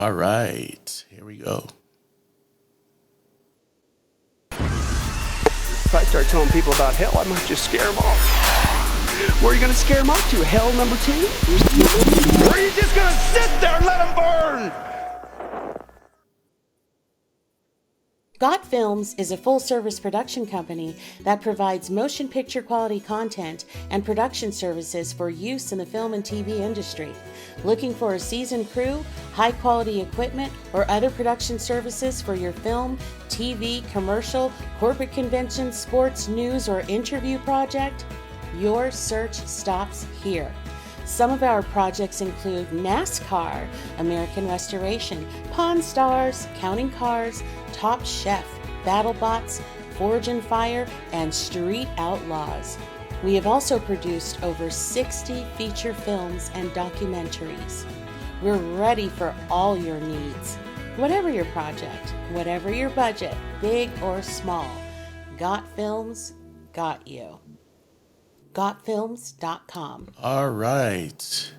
All right, here we go. If I start telling people about hell, I might just scare them off. Where are you going to scare them off to? Hell number two? Or are you just going to sit there and let them burn? Got Films is a full-service production company that provides motion picture quality content and production services for use in the film and TV industry. Looking for a seasoned crew, high-quality equipment, or other production services for your film, TV, commercial, corporate convention, sports, news, or interview project? Your search stops here. Some of our projects include NASCAR, American Restoration, Pawn Stars, Counting Cars, Top Chef, BattleBots, Forge and Fire, and Street Outlaws. We have also produced over 60 feature films and documentaries. We're ready for all your needs. Whatever your project, whatever your budget, big or small, Got Films got you. GotFilms.com. All right.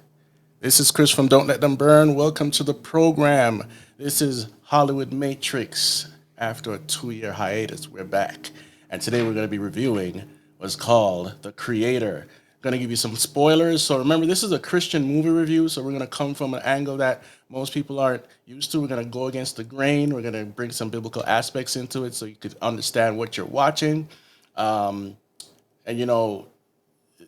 This is Chris from Don't Let Them Burn. Welcome to the program. This is Hollywood Matrix. After a 2-year hiatus, we're back. And today we're going to be reviewing what's called The Creator. Going to give you some spoilers. So remember, this is a Christian movie review, so we're going to come from an angle that most people aren't used to. We're going to go against the grain. We're going to bring some biblical aspects into it so you could understand what you're watching. And you know,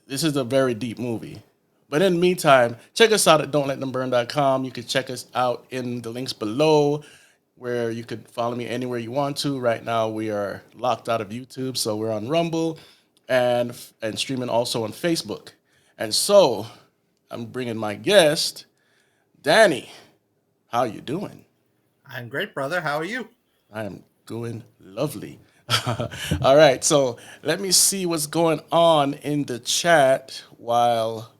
this is a very deep movie. But in the meantime, check us out at don'tletthemburn.com. You can check us out in the links below where you could follow me anywhere you want to. Right now, we are locked out of YouTube, so we're on Rumble and streaming also on Facebook. And so I'm bringing my guest, Danny. How you doing? I'm great, brother. How are you? I am doing lovely. All right, so let me see what's going on in the chat while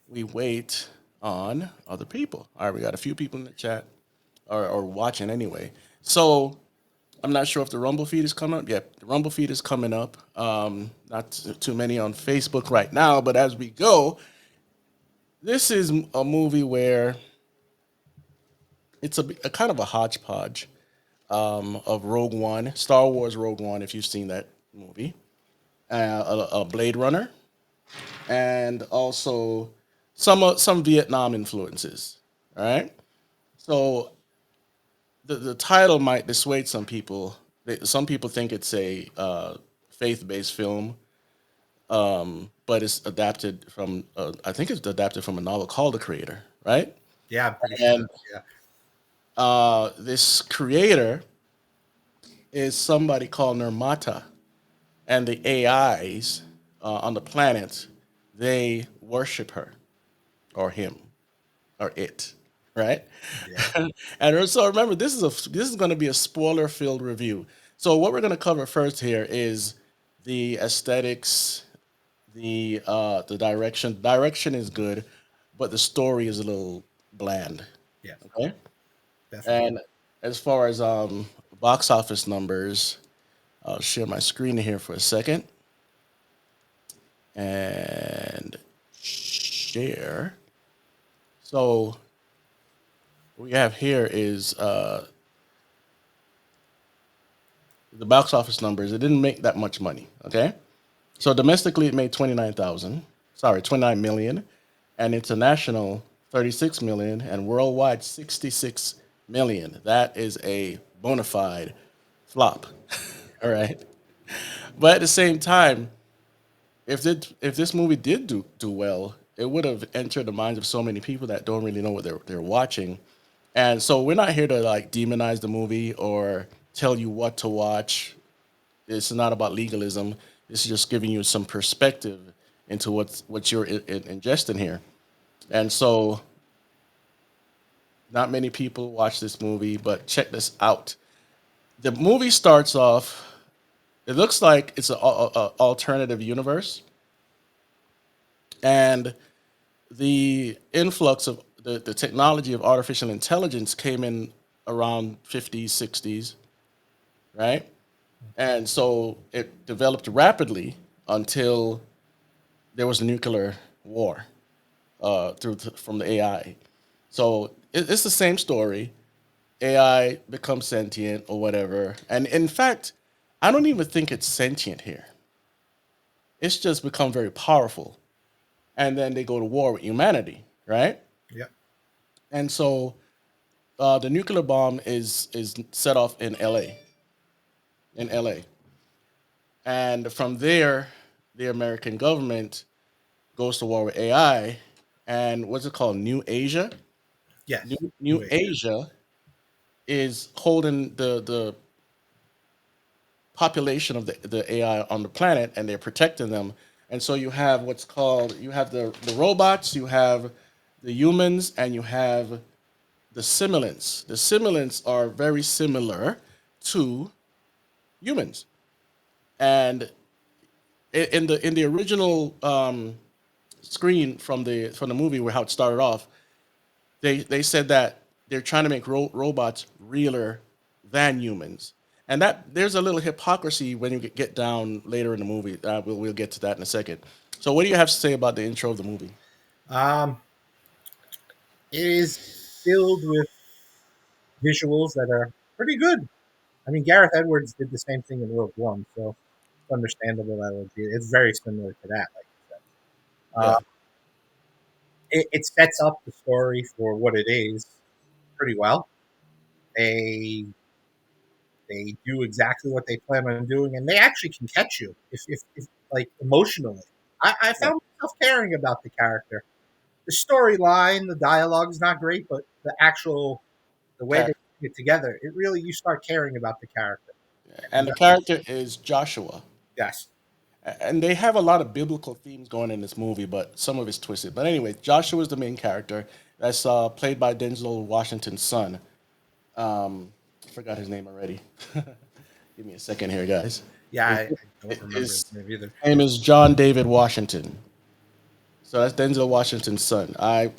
we wait on other people. All right, we got a few people in the chat or watching anyway. So I'm not sure if the Rumble feed is coming up. Yep, the Rumble feed is coming up. Not too many on Facebook right now, but as we go, this is a movie where it's a kind of a hodgepodge of Rogue One, Star Wars Rogue One, if you've seen that movie, a Blade Runner, and also some Vietnam influences. All right, so the title might dissuade some people. Some people think it's a faith-based film, but it's adapted from I think it's adapted from a novel called The Creator, right? Yeah, I'm pretty sure. And Yeah. this creator is somebody called Nirmata, and the AIs on the planet, they worship her or him or it, right? Yeah. And so remember, this is going to be a spoiler-filled review. So what we're going to cover first here is the aesthetics, the direction. Direction is good, but the story is a little bland. Yes, Okay, definitely. and as far as box office numbers, I'll share my screen here for a second and share. So what we have here is the box office numbers. It didn't make that much money. Okay, so domestically it made 29,000. Sorry, 29 million, and international 36 million, and worldwide 66 million. That is a bona fide flop. All right, but at the same time, if this movie did do well, it would have entered the minds of so many people that don't really know what they're watching. And so we're not here to like demonize the movie or tell you what to watch. It's not about legalism. This is just giving you some perspective into what you're ingesting here. And so not many people watch this movie, but check this out. The movie starts off. It looks like it's an alternative universe, and the influx of the technology of artificial intelligence came in around 50s, 60s, right? And so it developed rapidly until there was a nuclear war from the AI. So it's the same story. AI becomes sentient or whatever. And in fact, I don't even think it's sentient here. It's just become very powerful. And then they go to war with humanity, right? Yep. And so the nuclear bomb is set off in LA, in LA. And from there, the American government goes to war with AI. And what's it called? New Asia? Yes. New New Age. Asia is holding the population of the AI on the planet, and they're protecting them. And so you have what's called, you have the robots, you have the humans, and you have the simulants. The simulants are very similar to humans. And in the original screen from the movie where how it started off, they said that they're trying to make robots realer than humans, and that there's a little hypocrisy when you get down later in the movie. We'll get to that in a second. So, what do you have to say about the intro of the movie? Um, it is filled with visuals that are pretty good. I mean, Gareth Edwards did the same thing in Rogue One, so it's understandable that it's very similar to that. Like you said, Yeah, it sets up the story for what it is pretty well. They they do exactly what they plan on doing, and they actually can catch you if like emotionally. I yeah. found myself caring about the character. The storyline, the dialogue is not great, but the way they Character, put it together, it really you start caring about the character. and And the character is Joshua. yes, And they have a lot of biblical themes going in this movie, but some of it's twisted. But anyway, Joshua is the main character. That's played by Denzel Washington's son. I forgot his name already. Give me a second here, guys. yeah, His, I don't remember his his name either. name is John David Washington. So that's Denzel Washington's son. I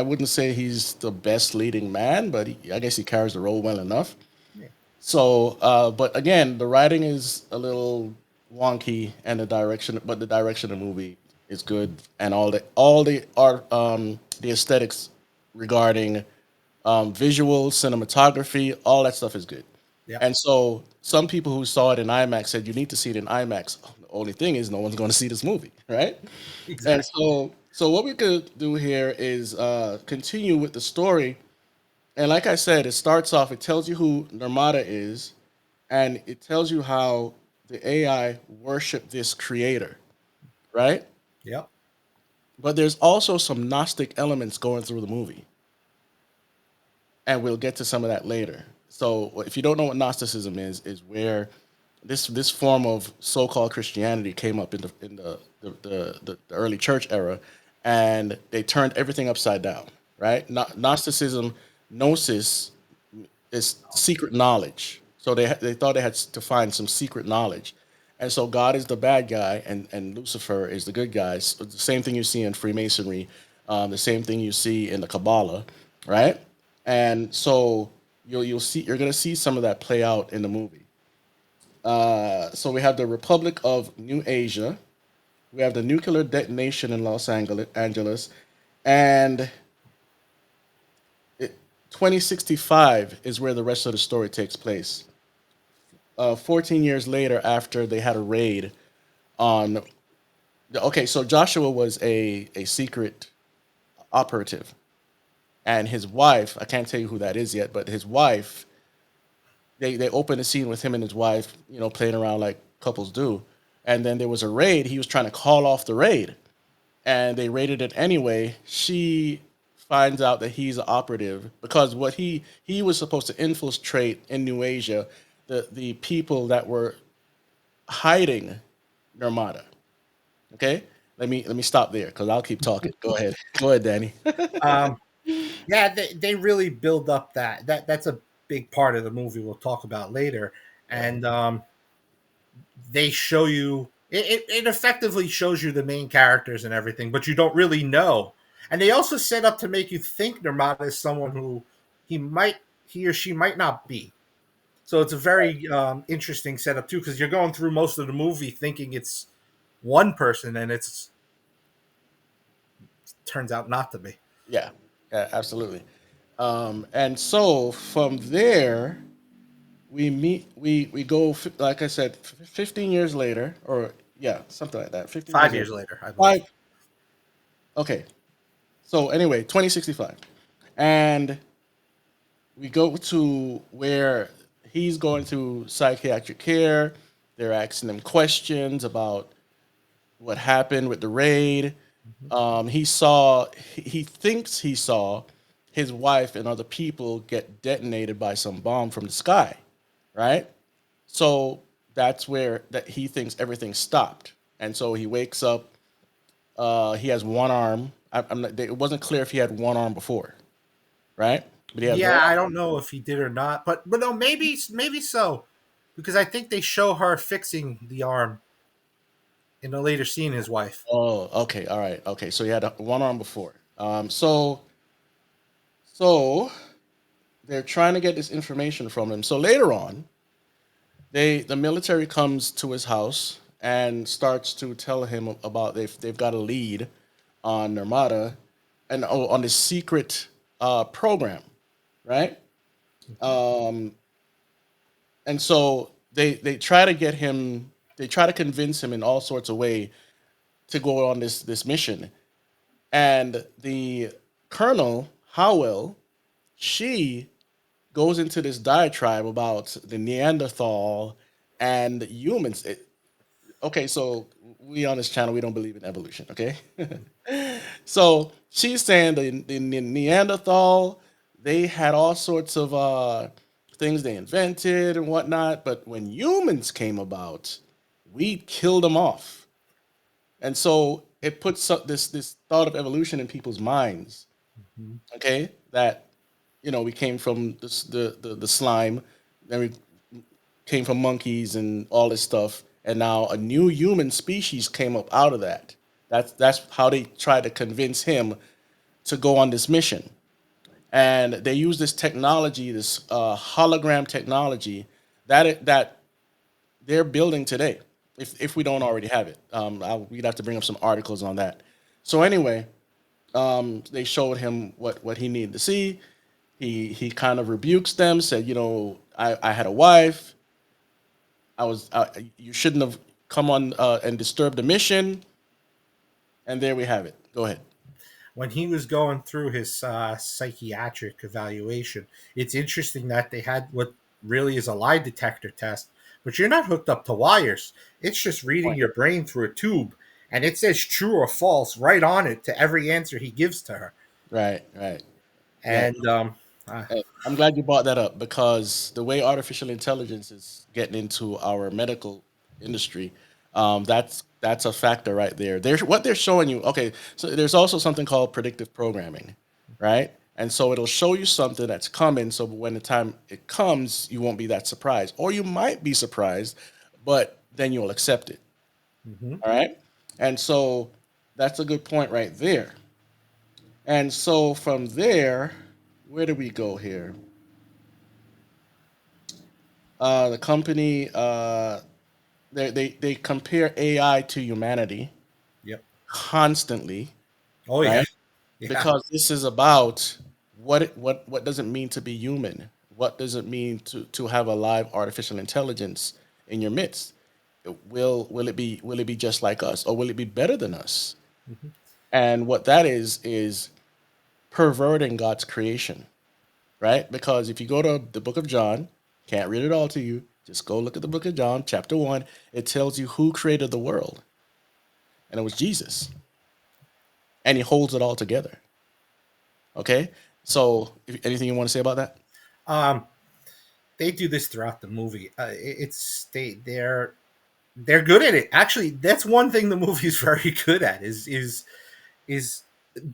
wouldn't say he's the best leading man, but I guess he carries the role well enough. Yeah, So, but again, the writing is a little wonky, and the direction of the movie is good, and all the art, the aesthetics regarding visuals, cinematography, all that stuff is good. yeah, And so, some people who saw it in IMAX said you need to see it in IMAX. The only thing is, no one's going to see this movie, right? And exactly. so what we could do here is continue with the story. And like I said, it starts off. It tells you who Nirmata is, and it tells you how the AI worship this creator, right? Yep, But there's also some Gnostic elements going through the movie, and we'll get to some of that later. So if you don't know what Gnosticism is where this form of so-called Christianity came up in the early church era, and they turned everything upside down, right? Gnosticism, gnosis is secret knowledge. So they thought they had to find some secret knowledge, and so God is the bad guy, and Lucifer is the good guy. So the same thing you see in Freemasonry, the same thing you see in the Kabbalah, right? And so you're gonna see some of that play out in the movie. So we have the Republic of New Asia, we have the nuclear detonation in Los Angeles, and it, 2065 is where the rest of the story takes place. 14 years later, after they had a raid on. Okay, so Joshua was a secret operative, and his wife, I can't tell you who that is yet, but his wife, they opened a scene with him and his wife, playing around like couples do. And then there was a raid. He was trying to call off the raid, and they raided it anyway. She finds out that he's an operative because what he was supposed to infiltrate in New Asia the people that were hiding Nirmata. Okay, let me stop there because I'll keep talking. Go ahead, go ahead, Danny. um, yeah. They really build up that's a big part of the movie. We'll talk about later, Yeah, and they show you it effectively shows you the main characters and everything, but you don't really know. And they also set up to make you think Nirmata is someone who he or she might not be. So it's a very interesting setup too, because you're going through most of the movie thinking it's one person, and turns out not to be. yeah, yeah, absolutely. And so from there, we go like I said, 15 years later, or yeah, something like that. 15 years 5 years later. later, I believe. Five. Okay. So anyway, 2065, and we go to where he's going through psychiatric care. They're asking him questions about what happened with the raid. Mhm. He thinks he saw his wife and other people get detonated by some bomb from the sky, right? So that's where that he thinks everything stopped, and so he wakes up. He has one arm. I'm not, it wasn't clear if he had one arm before, right? But he has Yeah, one. I don't know if he did or not, but no, maybe so, because I think they show her fixing the arm in a later scene. His wife. Oh, okay, all right, okay. So he had one arm before. So they're trying to get this information from him. So later on, the military comes to his house and starts to tell him about they've got a lead on Nirmata and on this secret program, right? Um, and so they try to get him. They try to convince him in all sorts of way to go on this mission. And the Colonel Howell, she goes into this diatribe about the Neanderthal and humans. Okay, so we on this channel we don't believe in evolution. Okay, so she's saying the Neanderthal they had all sorts of things they invented and whatnot, but when humans came about, we killed them off, and so it puts this thought of evolution in people's minds. Mhm. Okay, that we came from the slime, then we came from monkeys and all this stuff, and now a new human species came up out of that. That's how they tried to convince him to go on this mission, and they use this technology, this hologram technology that they're building today. If we don't already have it, we'd have to bring up some articles on that. So anyway, they showed him what he needed to see. He kind of rebukes them, said, I had a wife. You shouldn't have come on and disturbed the mission. And there we have it. Go ahead. When he was going through his psychiatric evaluation, it's interesting that they had what really is a lie detector test, but you're not hooked up to wires. It's just reading Point. your brain through a tube, and it says true or false right on it to every answer he gives to her. Right, right. Yeah. And uh, I'm glad you brought that up because the way artificial intelligence is getting into our medical industry, that's a factor right there. There's what they're showing you. Okay, so there's also something called predictive programming, right? And so it'll show you something that's coming. So when the time it comes, you won't be that surprised, or you might be surprised, but then you'll accept it. mhm. All right. And so that's a good point right there. And so from there, where do we go here? The company they compare AI to humanity Yep. constantly, Oh yeah. right? Yeah. Because this is about what does it mean to be human? What does it mean to have a live artificial intelligence in your midst? Will it be just like us, or will it be better than us? Mhm. And what that is perverting God's creation, right? Because if you go to the book of John, can't read it all to you, just go look at the book of John, chapter 1. It tells you who created the world, and it was Jesus, and he holds it all together. Okay? So, anything you want to say about that? Um, they do this throughout the movie. It's they're good at it. Actually, that's one thing the movie's very good at is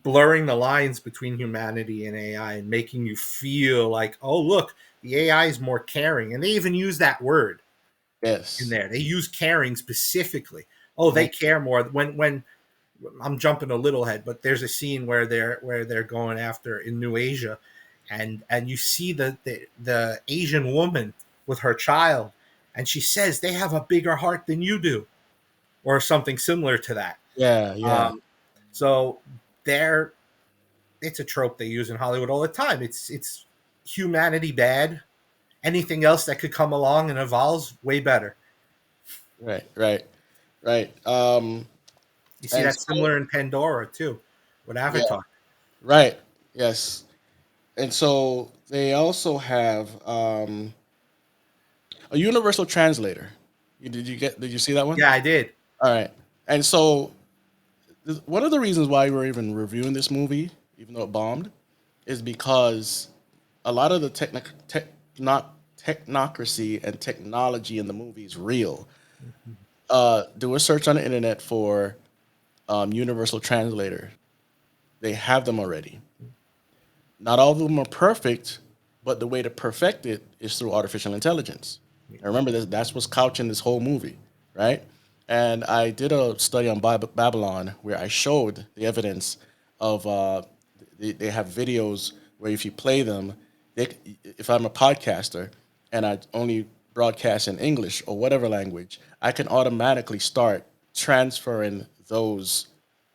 blurring the lines between humanity and AI and making you feel like, oh look, the AI is more caring, and they even use that word in Yes. there. They use caring specifically. Oh, they Mhm. care more. When I'm jumping a little ahead, but there's a scene where they're going after in New Asia, and you see the Asian woman with her child, and she says they have a bigger heart than you do, or something similar to that. Yeah, yeah. Um, so they're it's a trope they use in Hollywood all the time. It's humanity bad. Anything else that could come along and evolves way better. Right, right, right. You see And that so, similar in Pandora too, with yeah, Avatar. right, yes. And so they also have a universal translator. Did you see that one? Yeah, I did. All right. And so one of the reasons why we're even reviewing this movie, even though it bombed, is because a lot of the technocracy and technology in the movie is real. Do a search on the internet for universal translator. They have them already. Not all of them are perfect, but the way to perfect it is through artificial intelligence. And remember, that's what's couching this whole movie, right? And I did a study on Babylon where I showed the evidence of they have videos where if you play them, if I'm a podcaster and I only broadcast in English or whatever language, I can automatically start transferring those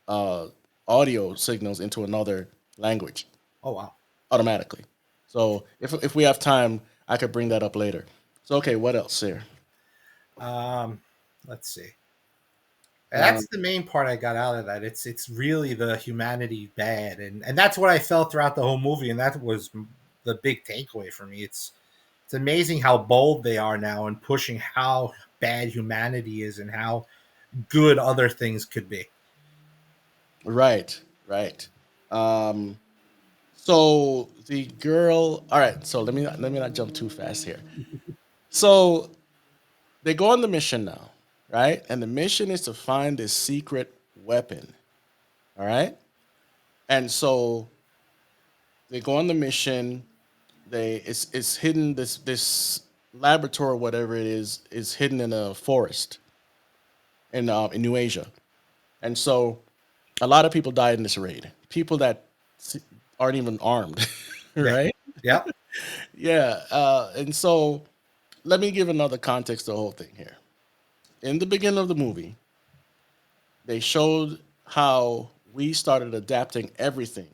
uh, audio signals into another language Oh wow. automatically. So if we have time, I could bring that up later. So okay, what else here? Um, let's see. Um, That's the main part I got out of that. It's really the humanity bad, and that's what I felt throughout the whole movie, and that was the big takeaway for me. It's amazing how bold they are now in pushing how bad humanity is and how good other things could be. right, right. Um, so the girl. All right. So let me not jump too fast here. So they go on the mission now, right? And the mission is to find this secret weapon. All right. And so they go on the mission. It's hidden. This laboratory, whatever it is hidden in a forest in New Asia. And so a lot of people died in this raid. People that aren't even armed, Yeah, right? yeah, Yeah. And so let me give another context to the whole thing here. In the beginning of the movie, they showed how we started adapting everything,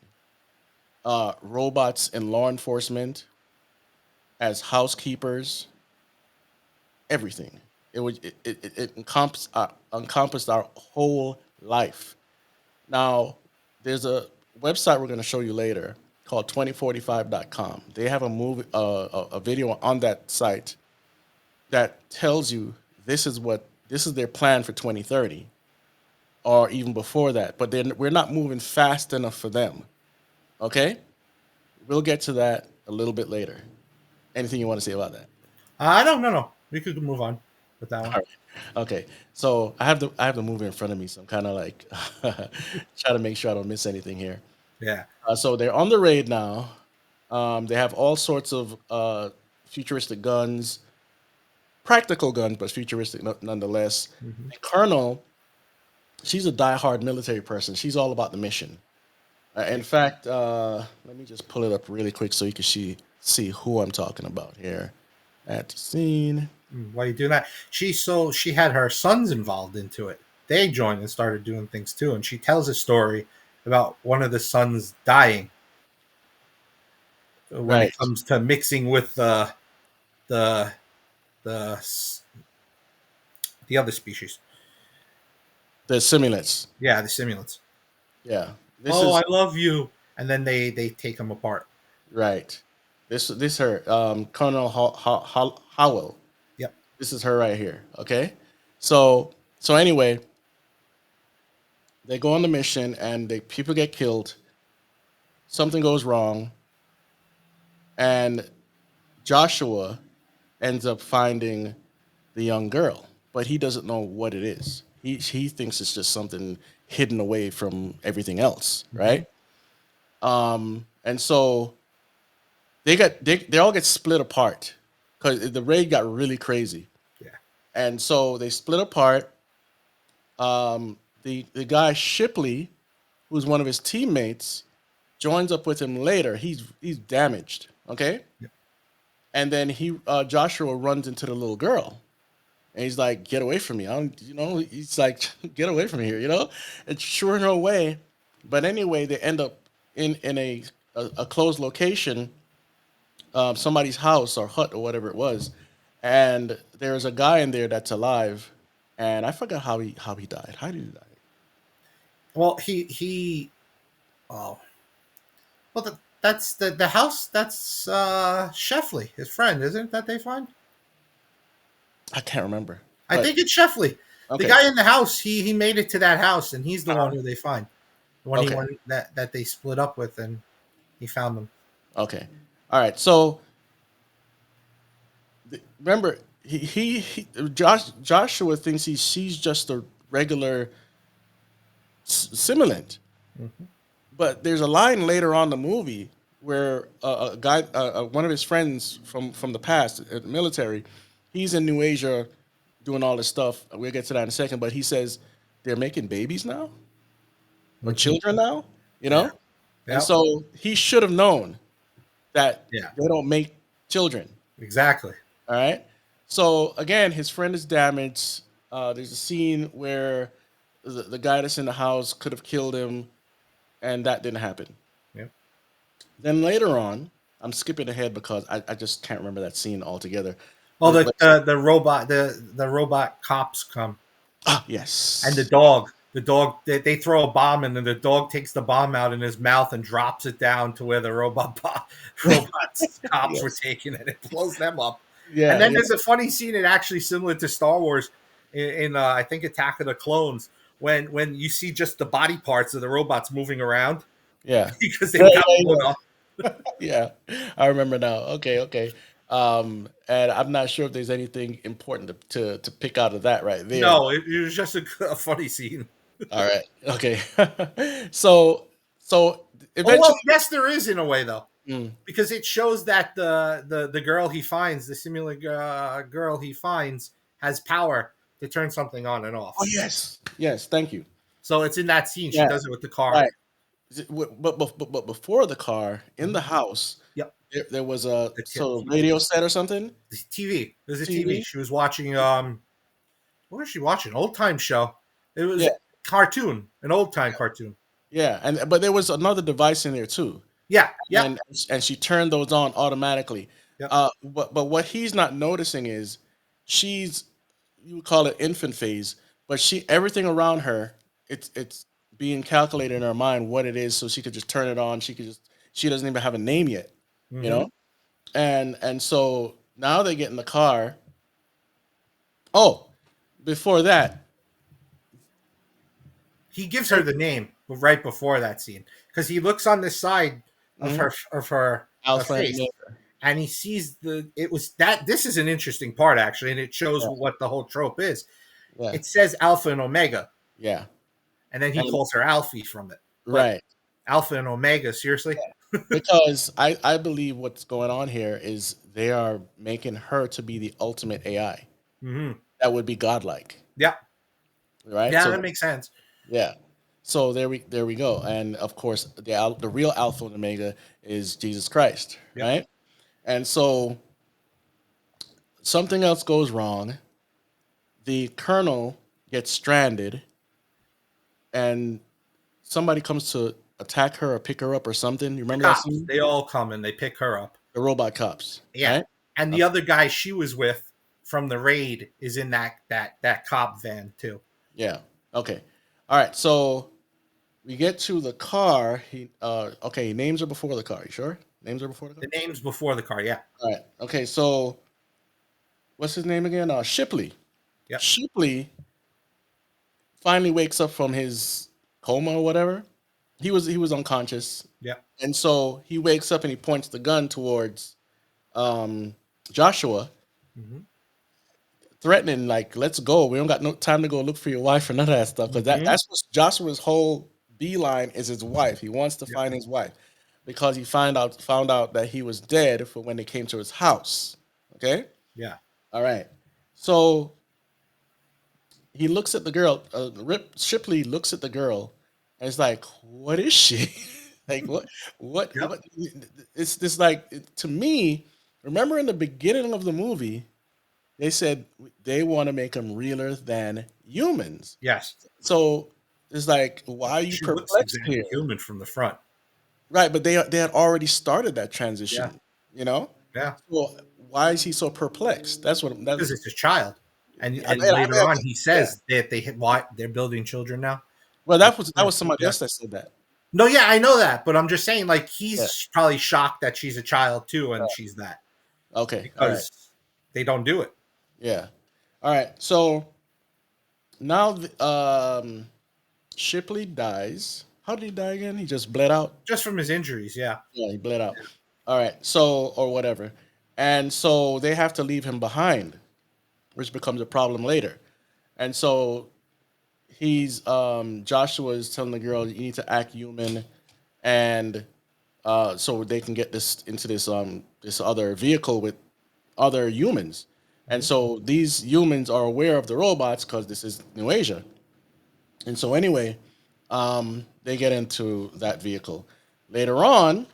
robots in law enforcement, as housekeepers, everything. It encompassed our whole life. Now, there's a website we're going to show you later called 2045.com. They have a movie, a video on that site that tells you this is their plan for 2030, or even before that. But then we're not moving fast enough for them. Okay, we'll get to that a little bit later. Anything you want to say about that? I don't know. No, we could move on with that one. All right. Okay. So I have the movie in front of me, so I'm kind of like trying to make sure I don't miss anything here. Yeah. So they're on the raid now. They have all sorts of futuristic guns, practical guns, but futuristic nonetheless. Hmm. The colonel, she's a diehard military person. She's all about the mission. In fact, let me just pull it up really quick so you can see who I'm talking about here. At the scene. Why are you doing that? She had her sons involved into it. They joined and started doing things too, and she tells a story about one of the sons dying when it Right. comes to mixing with the the s- the other species. The simulants. Yeah, the simulants. Yeah. This Oh, is I love you, and then they take them apart. right. This her Colonel Howell. Yep. This is her right here. Okay. So anyway, they go on the mission and they people get killed. Something goes wrong, and Joshua ends up finding the young girl, but he doesn't know what it is. He thinks it's just something hidden away from everything else, Hmm. right? And so they all get split apart because the raid got really crazy, Yeah. and so they split apart. The guy Shipley, who's one of his teammates, joins up with him later. He's damaged, okay, Yep. and then Joshua runs into the little girl. And he's like, "Get away from me!" I don't, he's like, "Get away from here!" And sure no way. But anyway, they end up in a closed location, somebody's house or hut or whatever it was, and there's a guy in there that's alive, and I forgot how he died. How did he die? Well, he oh well that's the house that's Sheffley, his friend, isn't it, that they find? I can't remember, I but think it's Sheffley. The okay, guy in the house, he made it to that house, and he's the one who they find. The one he okay, went that they split up with, and he found them. okay, all right. So remember, Joshua thinks he sees just a regular simulant. Mhm. But there's a line later on in the movie where a guy, one of his friends from the past, the military, he's in New Asia doing all this stuff. We'll get to that in a second. But he says they're making babies now or Mhm. children now, you Yeah. know, and Yep. so he should have known that Yeah. they don't make children. Exactly. All right. So again, his friend is damaged. There's a scene where the guy that's in the house could have killed him, and that didn't happen. Yep. Then later on, I'm skipping ahead because I just can't remember that scene altogether. Oh, But the robot the robot cops come, and yes, the dog they throw a bomb, and then the dog takes the bomb out in his mouth and drops it down to where the robots cops were yes, taking it. It blows them up. And yeah, then yeah, there's a funny scene, it actually similar to Star Wars in I think Attack of the Clones, when you see just the body parts of the robots moving around yeah, because yeah, they got yeah, blown up. yeah. I remember now. Okay, okay. And I'm not sure if there's anything important to pick out of that right there. No, it was just a funny scene. All right, okay. so so Oh well, eventually, yes, there is in a way though, mm. because it shows that the girl he finds, the simulant girl he finds, has power to turn something on and Oh off. yes, yes. Thank you. So it's in that scene. She Yeah, does it with the car. right. But before the car in the Mhm. house, Yep. there was a The sort of TV. radio set or something. The TV. There's a TV. TV. She was watching. What was she watching? Old time show. It Yeah, was cartoon, an old time cartoon. yeah, and but there was another device in there too, Yeah. Yep. and she turned those on automatically. Yep. But what he's not noticing is she's, you would call it infant phase, but she, everything around her, it's being calculated in her mind what it is, so she could just turn it on. She doesn't even have a name yet, you Hmm. know. And so now they get in the car. Oh, before that, He gives her the name right before that scene because he looks on the side of mhm, her Alpha and face, Omega. and he sees it was that this is an interesting part actually, and it shows Yeah, what the whole trope is. yeah, It says Alpha and Omega, yeah, and then he and calls her Alfie from it. But right. Alpha and Omega, seriously? Because I believe what's going on here is they are making her to be the ultimate AI Hmm. that would be godlike, Yeah. right? Yeah, So that makes sense. yeah, so there we go, and of course the real Alpha and Omega is Jesus Christ, Yep. right? And so something else goes wrong. The colonel gets stranded, and somebody comes to attack her or pick her up or something. You The remember that cops, scene? they all come and they pick her up. The robot cops, Yeah. right? And the other guy she was with from the raid is in that cop van too. Yeah. Okay. All right. So we get to the car. Okay, names are before the car. You sure? Names are before the car? The name's before the car, yeah. All right. Okay, so what's his name again? Shipley. Yep. Shipley finally wakes up from his coma or whatever. He was unconscious. Yep. And so he wakes up and he points the gun towards um Joshua, Hmm. threatening, like, let's go. We don't got no time to go look for your wife or none of that stuff. Because Hmm. that's what Joshua's whole beeline is, his wife. He wants to Yep. find his wife because he found out that he was dead for when they came to his house. Okay? Yeah. All right. So he looks at the girl, Rip Shipley looks at the girl and is like, what is she? Like Yep. what it's this like to me, remember in the beginning of the movie, they said they want to make them realer than humans. Yes. So it's like, why are you She looks perplexed here? exactly human from the front. right, but they had already started that Yeah, transition, you know. yeah, So why is he so perplexed? That's what because that's. it's a child, I and mean, later on he yeah. says that why they're building children now. Well, That's that true. was somebody Yeah. else that said that. No, yeah, I know that, but I'm just saying, like, Yeah. he's probably shocked that she's a child too, and she's that Okay. All right. because they don't do it Yeah. All right. So now Shipley dies. How did he die again? He just bled out. just from his injuries. Yeah, Yeah, he bled out. All right. So or whatever, and so they have to leave him behind, which becomes a problem later. And so he's Joshua is telling the girl, you need to act human, and so they can get this into this other vehicle with other humans. And hmm so these humans are aware of the robots because this is New Asia. And so anyway, they get into that vehicle. Later on,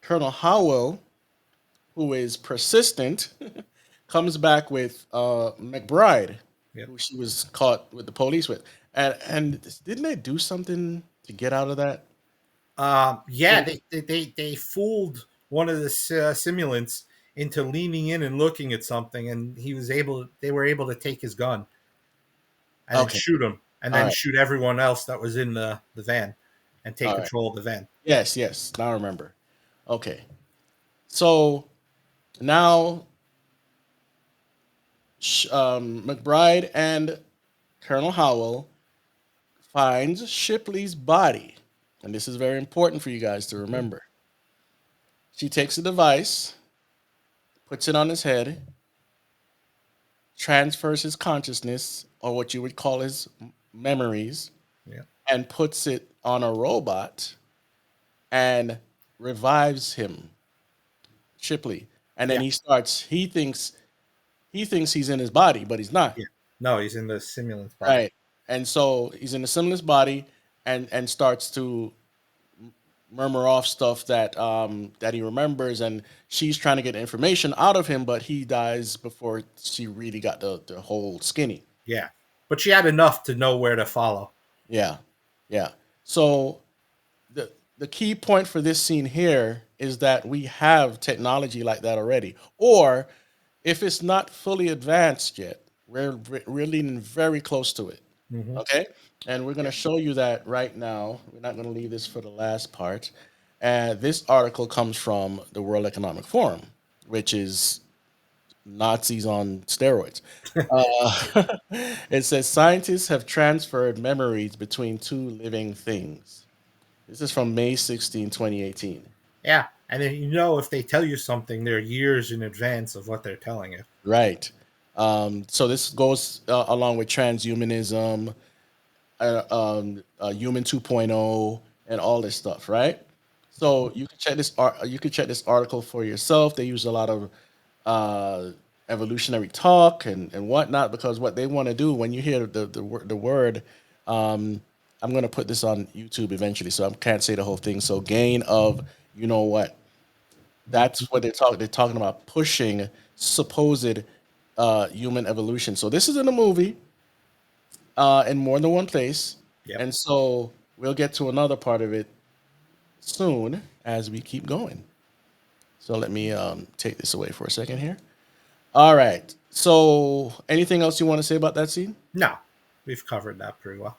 Colonel Howell, who is persistent, comes back with McBride, yep. who she was caught with the police with. And didn't they do something to get out of that? Yeah, So, they fooled one of the simulants into leaning in and looking at something, and he was able. They were able to take his gun and then okay. shoot him, and All then right. shoot everyone else that was in the van, and take All right. control of the van. Yes, yes. Now I remember. Okay. So now McBride and Colonel Howell finds Shipley's body. And this is very important for you guys to Mhm. remember. She takes a device, puts it on his head, transfers his consciousness, or what you would call his memories, Yeah, and puts it on a robot and revives him, Shipley. And then yeah, he thinks he's in his body, but he's not. yeah. No, he's in the simulant's body. Right. And so he's in a similar's body and starts to murmur off stuff that he remembers, and she's trying to get information out of him, but he dies before she really got the whole skinny. Yeah, but she had enough to know where to follow. Yeah. Yeah. So the key point for this scene here is that we have technology like that already. Or if it's not fully advanced yet, we're leaning very close to it. hmm Okay? And we're going to Yeah, show you that right now. We're not going to leave this for the last part. And this article comes from the World Economic Forum, which is Nazis on steroids. It says scientists have transferred memories between two living things. This is from May 16, 2018. yeah, and then if they tell you something, they're years in advance of what they're telling you. Right. So this goes along with transhumanism, Human 2.0, and all this stuff, right? So you can check this article for yourself. They use a lot of uh, evolutionary talk and whatnot because what they want to do when you hear the word, um, I'm going to put this on YouTube eventually, so I can't say the whole thing. So gain of you know what? That's what they're talking about pushing supposed human evolution. So this is in a movie in more than one place, Yep. and so we'll get to another part of it soon as we keep going. So let me take this away for a second here. All right. So anything else you want to say about that scene? No, we've covered that pretty well.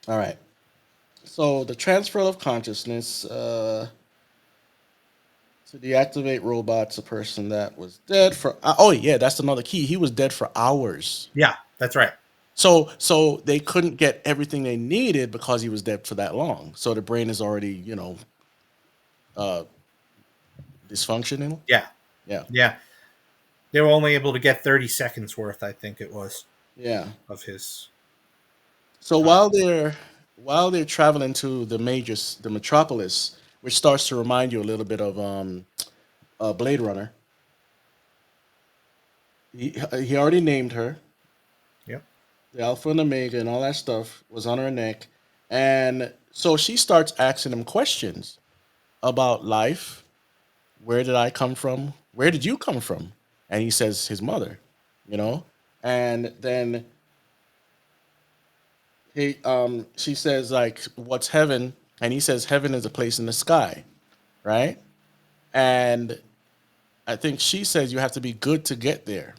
All right. So the transfer of consciousness to deactivate robots, a person that was dead for. Oh yeah, that's another key. He was dead for hours. Yeah, that's right. So they couldn't get everything they needed because he was dead for that long. So the brain is already uh, dysfunctional. Yeah, Yeah, yeah. They were only able to get 30 seconds worth, I think it was, yeah. of his So consciousness. while they're traveling to the metropolis, which starts to remind you a little bit of Blade Runner. He already named her. Yep. The Alpha and Omega and all that stuff was on her neck, and so she starts asking him questions about life. Where did I come from? Where did you come from? And he says his mother, you know. And then she says like, "What's heaven?" and he says heaven is a place in the sky, right? And I think she says you have to be good to get there,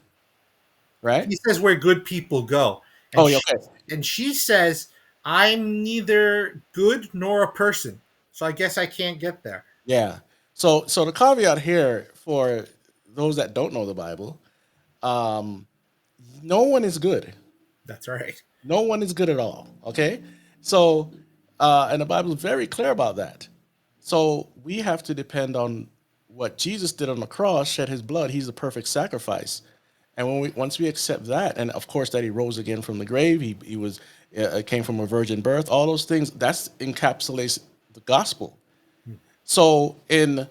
right? He says where good people go, Oh, yeah, okay. and she says I'm neither good nor a person, so I guess I can't get there. Yeah. So the caveat here for those that don't know the Bible, um, no one is good. That's right. No one is good at all. Okay. So, and the Bible is very clear about that. So we have to depend on what Jesus did on the cross, shed his blood. He's the perfect sacrifice. And when we once we accept that, and of course that he rose again from the grave, he was came from a virgin birth. All those things that's encapsulates the gospel. So in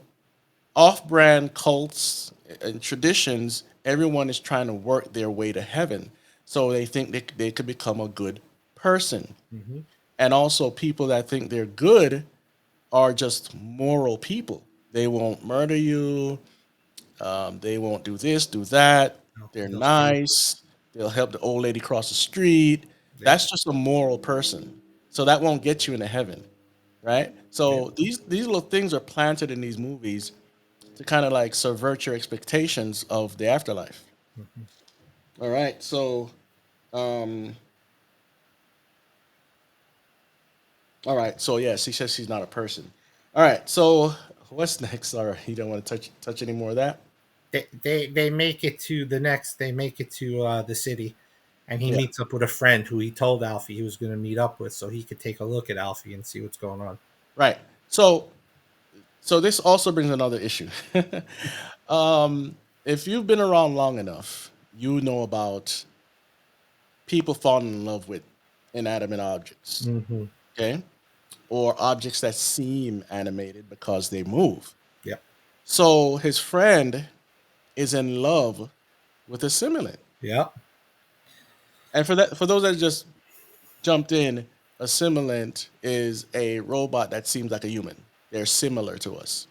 off-brand cults and traditions, everyone is trying to work their way to heaven. So they think they could become a good person. Mm-hmm. And also people that think they're good are just moral people. They won't murder you. They won't do this, do that. No, They're they'll steal. nice. They'll help the old lady cross the street. Yep. That's just a moral person. So that won't get you into heaven, right? Yep. So these little things are planted in these movies to kind of like subvert your expectations of the afterlife. Mm-hmm. All right. So, um, all right. So yes, she says she's not a person. All right. So what's next? All right. You don't want to touch any more of that? They make it to the next. They make it to the city, and he Yeah. meets up with a friend who he told Alfie he was going to meet up with, so he could take a look at Alfie and see what's going on. Right. So this also brings another issue. If you've been around long enough, you know about people falling in love with inanimate objects. Mm-hmm. Okay. Or objects that seem animated because they move. Yep. So his friend is in love with a simulant. Yep. And for those that just jumped in, a simulant is a robot that seems like a human. They're similar to us,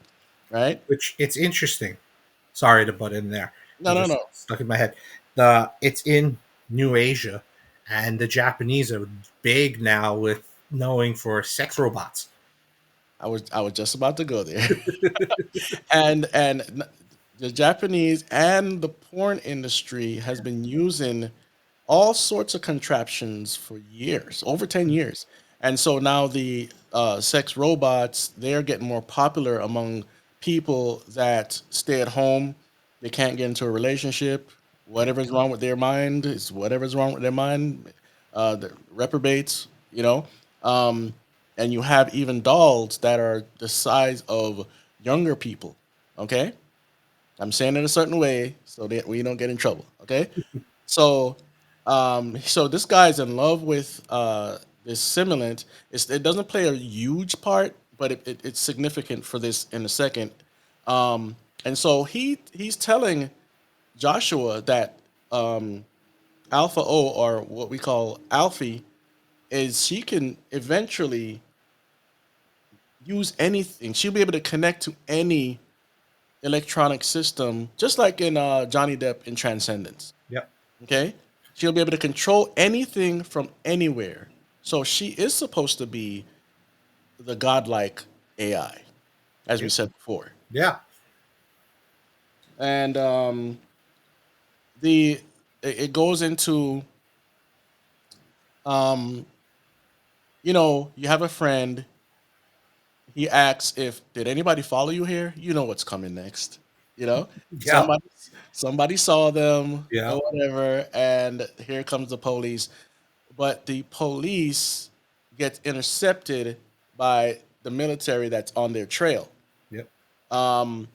right? Which it's interesting. Sorry to butt in there. No, It no, just no. stuck in my head. It's in New Asia, and the Japanese are big now with knowing for sex robots. I was just about to go there. And the Japanese and the porn industry has been using all sorts of contraptions for years, over 10 years. And so now the sex robots, they're getting more popular among people that stay at home. They can't get into a relationship. Whatever's wrong with their mind is whatever's wrong with their mind. The reprobates, you know. Um, and you have even dolls that are the size of younger people. Okay, I'm saying it a certain way so that we don't get in trouble. Okay, so so this guy's in love with this simulant. It doesn't play a huge part, but it's significant for this in a second. And so he's telling Joshua that Alpha O, or what we call Alfie, is she can eventually use anything. She'll be able to connect to any electronic system, just like in Johnny Depp in Transcendence. Yep. Okay, she'll be able to control anything from anywhere. So she is supposed to be the godlike AI, as we Yep. said before. Yeah. And the it goes into um, you have a friend. He asks if did anybody follow you here? You know what's coming next. You know, Yep. somebody somebody saw them or Yep. whatever, and here comes the police. But the police gets intercepted by the military that's on their trail. Yep. Um,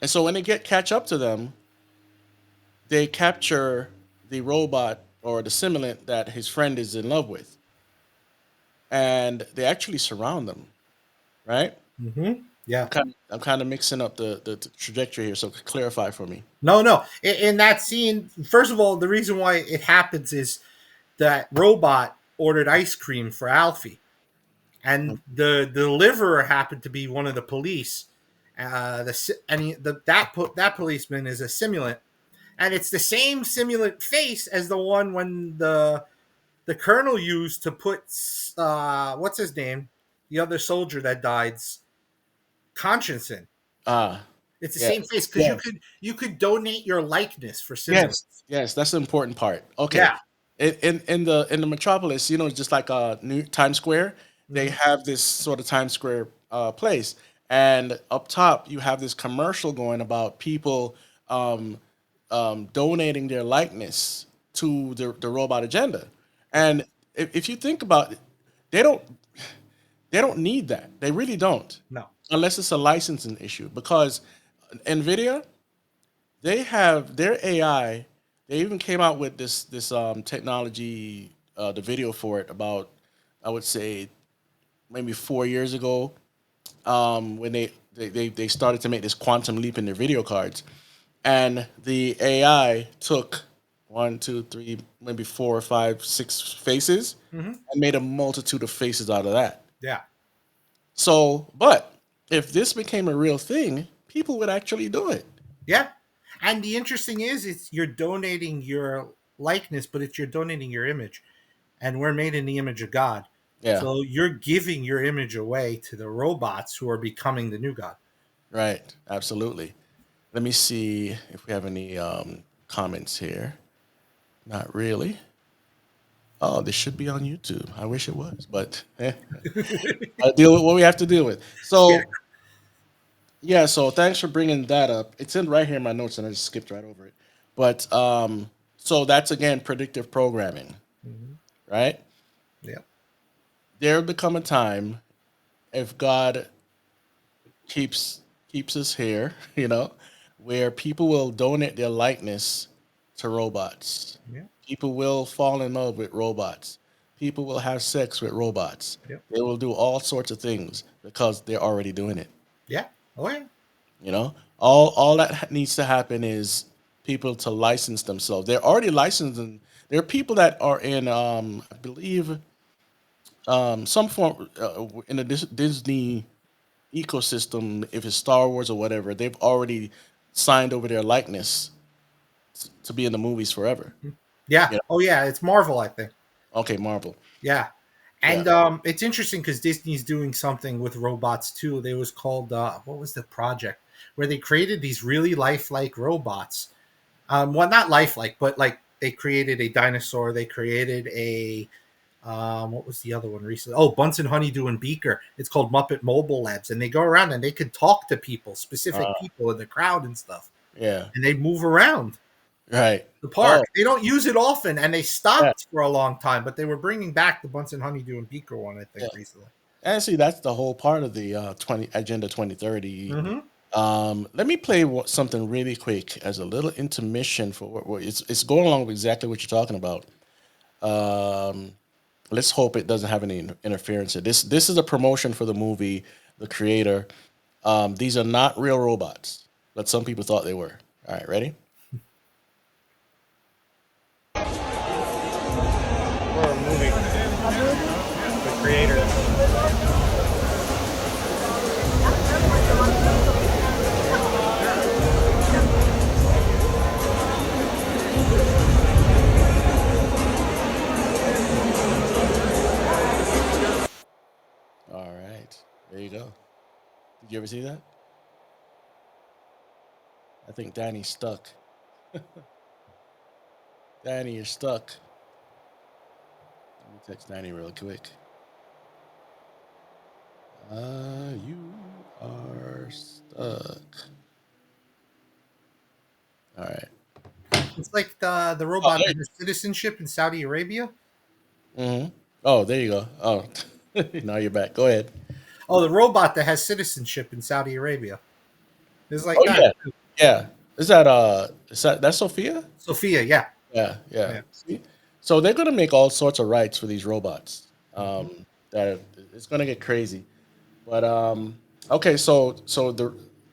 and so when they catch up to them, they capture the robot or the simulant that his friend is in love with, and they actually surround them. Right? Mm-hmm. Yeah. I'm kind of mixing up the trajectory here, so clarify for me. No, no. In that scene, first of all, the reason why it happens is that robot ordered ice cream for Alfie, and the deliverer happened to be one of the police. That policeman is a simulant, and it's the same simulant face as the one when the colonel used to put what's his name the other soldier that died's conscience in. Ah, It's the yeah, same face because yes, you could donate your likeness for yes, stimulants. yes. That's the important part. Okay, Yeah. in the metropolis, just like New Times Square, they Hmm. have this sort of Times Square place, and up top you have this commercial going about people um, donating their likeness to the robot agenda, Yeah. and if you think about it, they don't they don't need that. They really don't, No. unless it's a licensing issue. Because Nvidia, they have their AI. They even came out with this technology, the video for it about, I would say, maybe 4 years ago, when they started to make this quantum leap in their video cards, and the AI took one, two, three, maybe four or five, six faces, Hmm. and made a multitude of faces out of that. Yeah. So, but if this became a real thing, people would actually do it. Yeah. And the interesting is, it's you're donating your likeness, but it's you're donating your image, and we're made in the image of God. Yeah, So you're giving your image away to the robots who are becoming the new God. right. Absolutely. Let me see if we have any comments here. Not really. Oh, this should be on YouTube. I wish it was, but I deal with what we have to deal with. Yeah. So, yeah, so thanks for bringing that up. It's in right here in my notes, and I just skipped right over it. But so that's again predictive programming, Hmm. right? Yeah. There'll become a time if God keeps keeps us here, where people will donate their likeness to robots. Yeah. People will fall in love with robots. People will have sex with robots. Yeah. They will do all sorts of things because they're already doing it. Yeah. Oh yeah. All that needs to happen is people to license themselves. They're already licensed, and there are people that are in, I believe, some form in the Disney ecosystem. If it's Star Wars or whatever, they've already signed over their likeness to be in the movies forever. Yeah. Yeah. Oh yeah. It's Marvel, I think. Okay, Marvel. Yeah. Yeah. And it's interesting because Disney's doing something with robots too. They was called what was the project where they created these really lifelike robots. Well, not lifelike, but like they created a dinosaur. They created a what was the other one recently? Oh, Bunsen Honeydew and Beaker. It's called Muppet Mobile Labs, and they go around and they can talk to people, specific Uh, people in the crowd and stuff, yeah. and they move around Right. the Oh, park. They don't use it often, and they yeah. stopped for a long time, but they were bringing back the Bunsen Honeydew and Beaker one, I Yeah. think, recently. And see, that's the whole part of the 20 Agenda 2030. Mm-hmm. Let me play something really quick as a little intermission for what it's going along with exactly what you're talking about. Um, let's hope it doesn't have any interference. This is a promotion for the movie, The Creator. These are not real robots, but some people thought they were. All right, ready? For a movie. The creator. All right, there you go. Did you ever see that? I think Danny's stuck. Danny, you're stuck. Let me text Danny real quick. You are stuck. All right. It's like the Oh, robot there that has citizenship in Saudi Arabia. Oh, there you go. Oh, now you're back. Go ahead. Oh, the robot that has citizenship in Saudi Arabia. It's like Oh that. yeah, yeah. That's Sophia? Sophia, yeah. Yeah, yeah. Yeah. See, so they're gonna make all sorts of rights for these robots. Mhm. That it's gonna get crazy. But okay,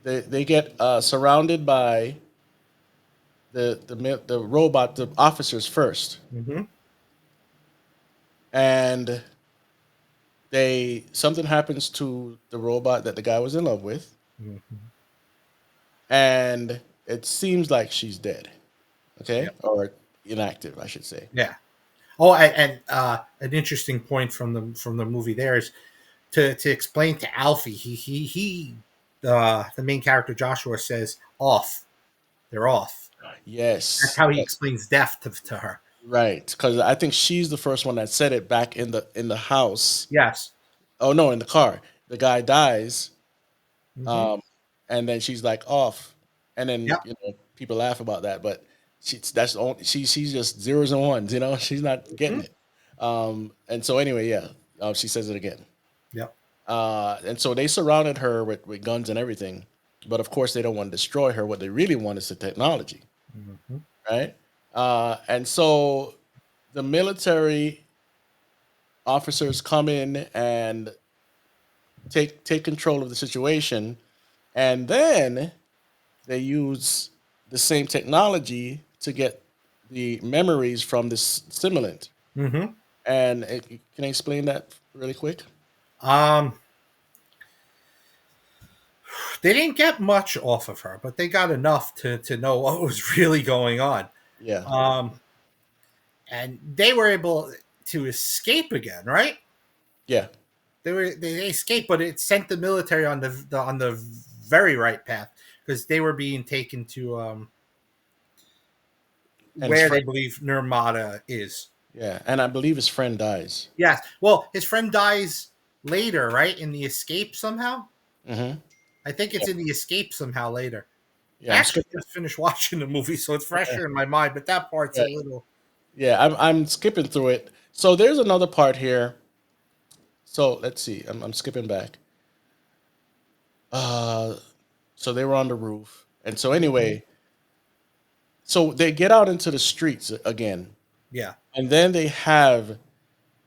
they get surrounded by the robot, the officers first, Mhm. and they something happens to the robot that the guy was in love with, Mhm. and it seems like she's dead. Okay, Yep. or inactive, I should say. Yeah. Oh, and an interesting point from the movie there is to explain to Alfie. He the main character Joshua says off. They're off. That's Yes, how he yes, explains death to her. right. Because I think she's the first one that said it back in the house. Yes. Oh no, in the car. The guy dies, Hmm. um, and then she's like off, and then Yep. people laugh about that, but that's the only, she's just zeros and ones. She's not getting Mhm. it. And so anyway, yeah, she says it again. Yep. And so they surrounded her with guns and everything, but of course they don't want to destroy her. What they really want is the technology, Hmm. right? And so the military officers come in and take control of the situation, and then they use the same technology to get the memories from this simulant. Hmm. And can I explain that really quick? Um, they didn't get much off of her, but they got enough to know what was really going on. Yeah, Um, and they were able to escape again, right? yeah. They escaped, but it sent the military on the very right path because they were being taken to And his where they friend, believe Nirmata is. yeah, and I believe his friend dies. Yes. Well, his friend dies later, right? In the escape somehow. Hmm. I think it's in the escape somehow later. Yeah, I I'm actually skipping. just finished watching the movie, so it's Yeah, fresher in my mind. But that part's a yeah, little. yeah. I'm skipping through it. So there's another part here. So let's see. I'm skipping back. Uh, so they were on the roof, and so anyway, so they get out into the streets again, Yeah. and then they have,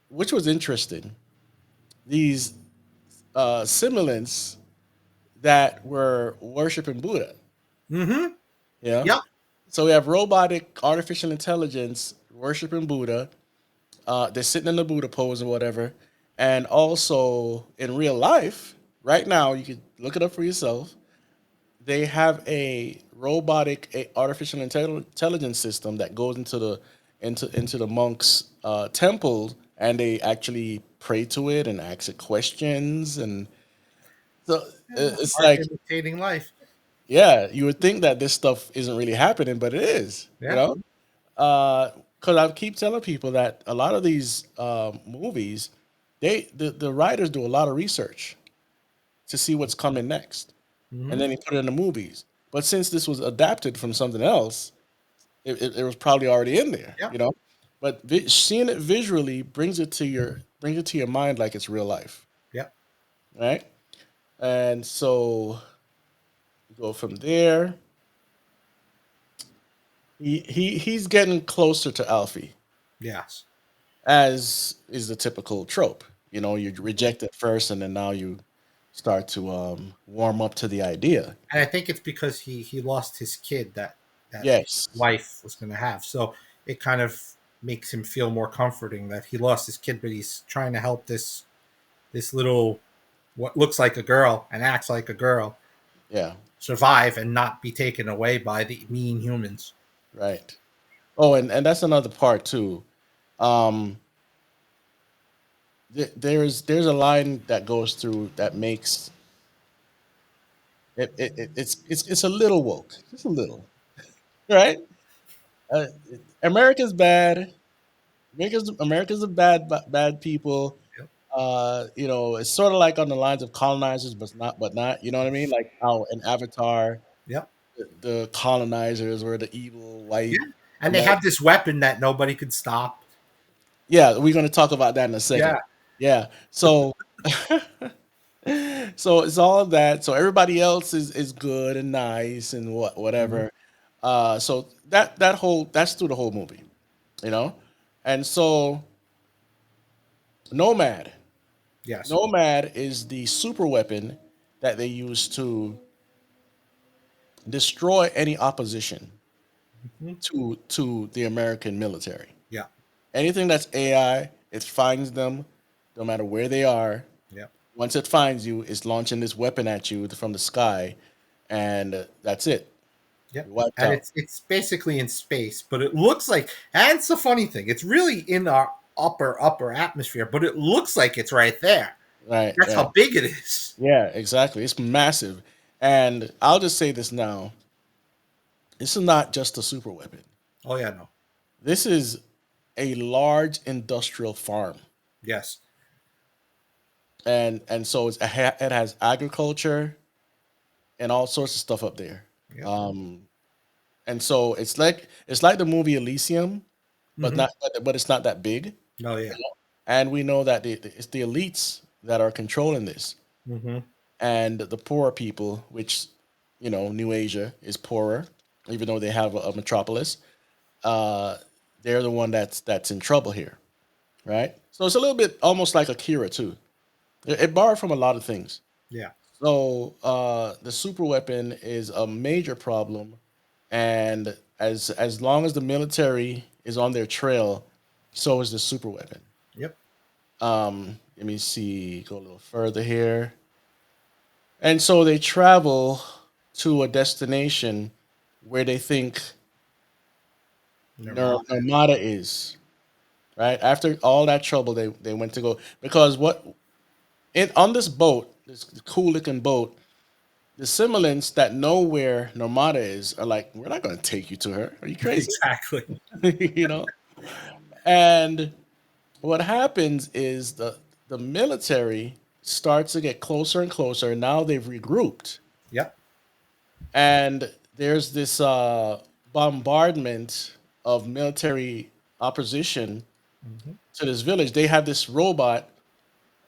which was interesting, these simulants that were worshiping Buddha. Mm-hmm. Yeah. Yep. So we have robotic artificial intelligence worshiping Buddha. They're sitting in the Buddha pose or whatever. And also in real life, right now, you can look it up for yourself. They have a robotic artificial intelligence system that goes into the monks' temple, and they actually pray to it and ask it questions, and so it's Art like, imitating life. yeah, you would think that this stuff isn't really happening, but it is, Yeah. because I keep telling people that a lot of these movies, the writers do a lot of research to see what's coming next, and Mm-hmm. then they put it in the movies. But since this was adapted from something else, it was probably already in there, Yep. But seeing it visually brings it to your mind like it's real life, Yep. right? And so you go from there. He's getting closer to Alfie, Yes. as is the typical trope. You reject it first, and then now you start to warm up to the idea. And I think it's because he lost his kid that Yes, wife was going to have. So it kind of makes him feel more comforting that he lost his kid, but he's trying to help this little what looks like a girl and acts like a girl yeah, survive and not be taken away by the mean humans. right. Oh, and that's another part too. Um, there's a line that goes through that makes it's a little woke, just a little, right? America's bad. America's a bad people. Yep. It's sort of like on the lines of colonizers, but not. You know what I mean? Like how in Avatar, Yep. the colonizers were the evil white Yeah. And they American. have this weapon that nobody could stop. Yeah, we're gonna talk about that in a Yeah. second. Yeah, so so it's all of that. So everybody else is good and nice and Mhm. whatever. So that's through the whole movie, you know, and so Nomad. Yes. Nomad is the super weapon that they use to destroy any opposition Mhm. to the American military. Yeah. Anything that's AI, it finds them, no matter where they are. Yep. Once it finds you, it's launching this weapon at you from the sky, and that's it. Yep. You're wiped And out. it's basically in space, but it looks like, and it's the funny thing, it's really in our upper atmosphere, but it looks like it's right there. Right, That's right. how big it is. Yeah, exactly. It's massive. And I'll just say this now. This is not just a super weapon. Oh yeah, no. This is a large industrial farm. Yes. And so it has agriculture and all sorts of stuff up there. Yep. And so it's like the movie Elysium, but Hmm. not but it's not that big. Oh yeah. And we know that it's the elites that are controlling this, Hmm. and the poorer people, which New Asia is poorer, even though they have a metropolis. Uh, they're the one that's in trouble here, right? So it's a little bit almost like Akira too. It borrowed from a lot of things. Yeah. So the super weapon is a major problem, and as long as the military is on their trail, so is the super weapon. Yep. Let me see, go a little further here. And so they travel to a destination where they think Nirvana. Narmada is, right? After all that trouble, they went to go because on this boat, this cool looking boat, the similants that know where Narmada is are like, we're not going to take you to her. Are you crazy? Exactly. you know. And what happens is the military starts to get closer and closer. Now they've regrouped, Yep. and there's this bombardment of military opposition Hmm. to this village. They have this robot,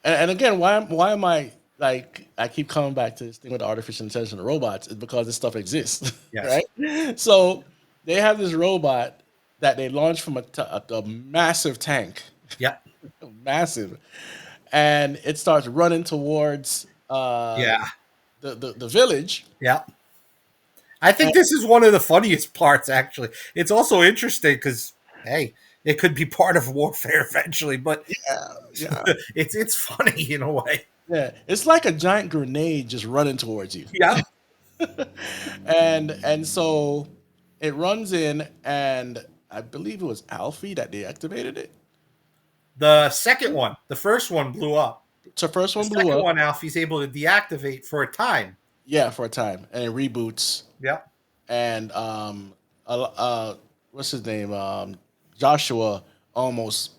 and again, why am I like I keep coming back to this thing with artificial intelligence and robots is because this stuff exists, Yes. right? So they have this robot that they launched from a massive tank, Yep. massive, and it starts running towards Yeah. the village. Yep. I think this is one of the funniest parts. Actually, it's also interesting because hey, it could be part of warfare eventually, but Yeah, yeah, it's funny in a way. yeah. It's like a giant grenade just running towards you, Yep. and so it runs in, and I believe it was Alfie that deactivated it. The second one, the first one blew up. So first The one blew second up, one, Alfie's able to deactivate for a time. yeah, for a time, and it reboots, Yep. and what's his name? Joshua almost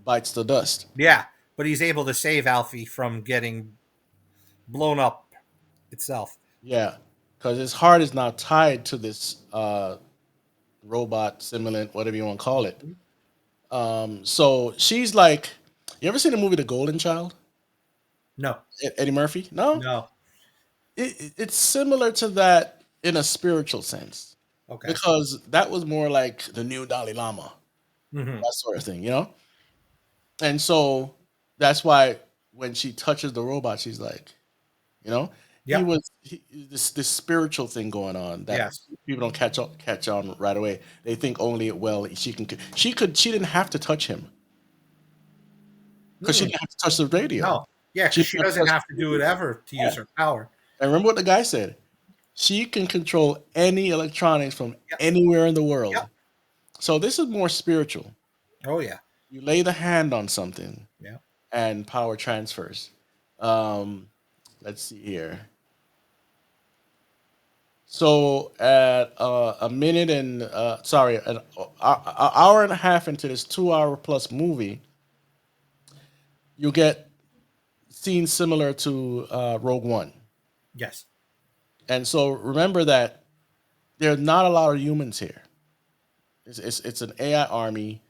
bites the dust. Yeah, but he's able to save Alfie from getting blown up itself. Yeah, because his heart is now tied to this robot, simulant, whatever you want to call it. So she's like, you ever seen the movie The Golden Child? No, Eddie Murphy? No, no. it's similar to that in a spiritual sense Okay. because that was more like the new Dalai Lama, Hmm. that sort of thing, you know. And so that's why when she touches the robot, she's like, you know, Yep. this spiritual thing going on that Yes. people don't catch on right away. They think only well she didn't have to touch him because she Mm, didn't have to touch the radio. no. Yeah, She because didn't she have to doesn't touch have to the do it TV. ever to use Yeah. her power. And remember what the guy said. She can control any electronics from Yep. anywhere in the world. Yep. So this is more spiritual. Oh yeah. You lay the hand on something Yeah. and power transfers. Um, let's see here. So at a minute and sorry, an hour and a half into this 2 hour plus movie, you get scenes similar to Rogue One. Yes. And so remember that there are not a lot of humans here. It's an AI army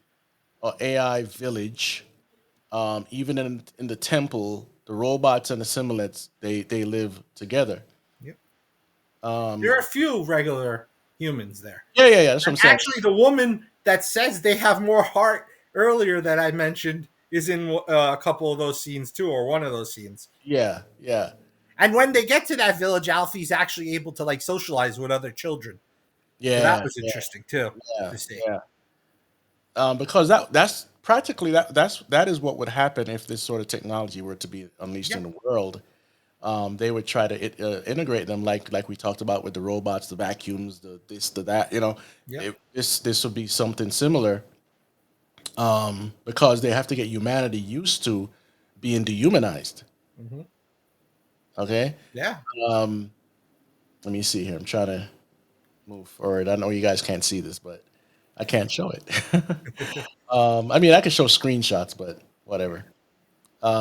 or AI village. Even in the temple, the robots and the simulates they live together. Yep. There are Um, a few regular humans there. yeah. That's what I'm saying. Actually, the woman that says they have more heart earlier that I mentioned is in a couple of those scenes too, or one of those scenes. Yeah, And when they get to that village, Alfie's actually able to like socialize with other children. So that yeah, was yeah, interesting too yeah, to see. yeah. Because that's practically that is what would happen if this sort of technology were to be unleashed in Yep. the world. They would try to integrate them like we talked about with the robots, the vacuums, the this, the that. Yep. This would be something similar because they have to get humanity used to being dehumanized. Hmm. Okay. Yeah. Um, Let me see here. I'm trying to move forward. I know you guys can't see this, but I can't show it. I mean, I can show screenshots, but whatever.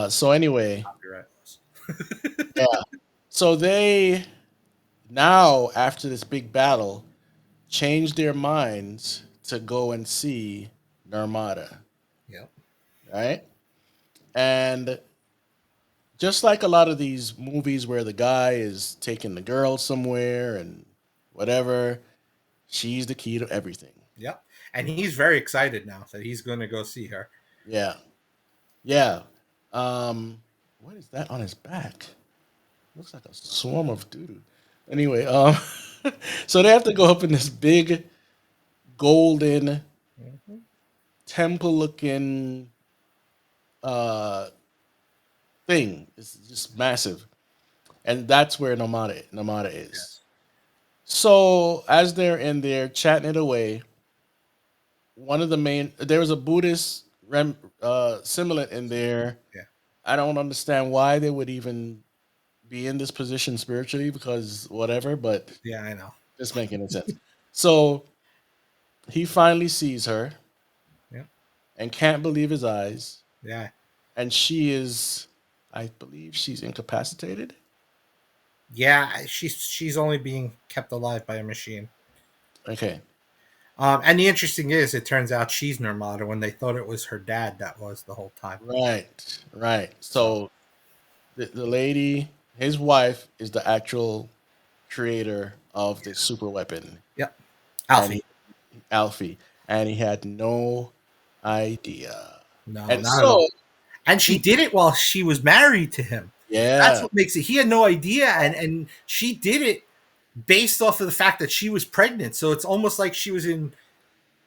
So anyway, Copyright laws. yeah. So they now, after this big battle, changed their minds to go and see Nirmata, Yep. right? And just like a lot of these movies where the guy is taking the girl somewhere and whatever, she's the key to everything. Yep. And he's very excited now that he's going to go see her. Yeah. Yeah. What is that on his back? Looks like a swarm of doo-doo. Anyway, so they have to go up in this big golden Hmm. temple-looking uh thing. It's just massive, and that's where Namada is. Yes. So as they're in there chatting it away, one of the main there was a Buddhist simulant in there. Yeah. I don't understand why they would even be in this position spiritually because whatever, but Yeah, I know. it's making any sense. So he finally sees her Yeah. and can't believe his eyes, Yeah. and she is, I believe, she's incapacitated. Yeah. She's only being kept alive by a machine. Okay, And the interesting is, it turns out she's Nirmata when they thought it was her dad that was the whole time. right, right. So, So the lady, his wife, is the actual creator of the super weapon, yep. and Alfie. he, Alfie, and he had no idea. No, And not at so all. And she he, did it while she was married to him. That's yeah, what makes it. He had no idea, and she did it based off of the fact that she was pregnant. So it's almost like she was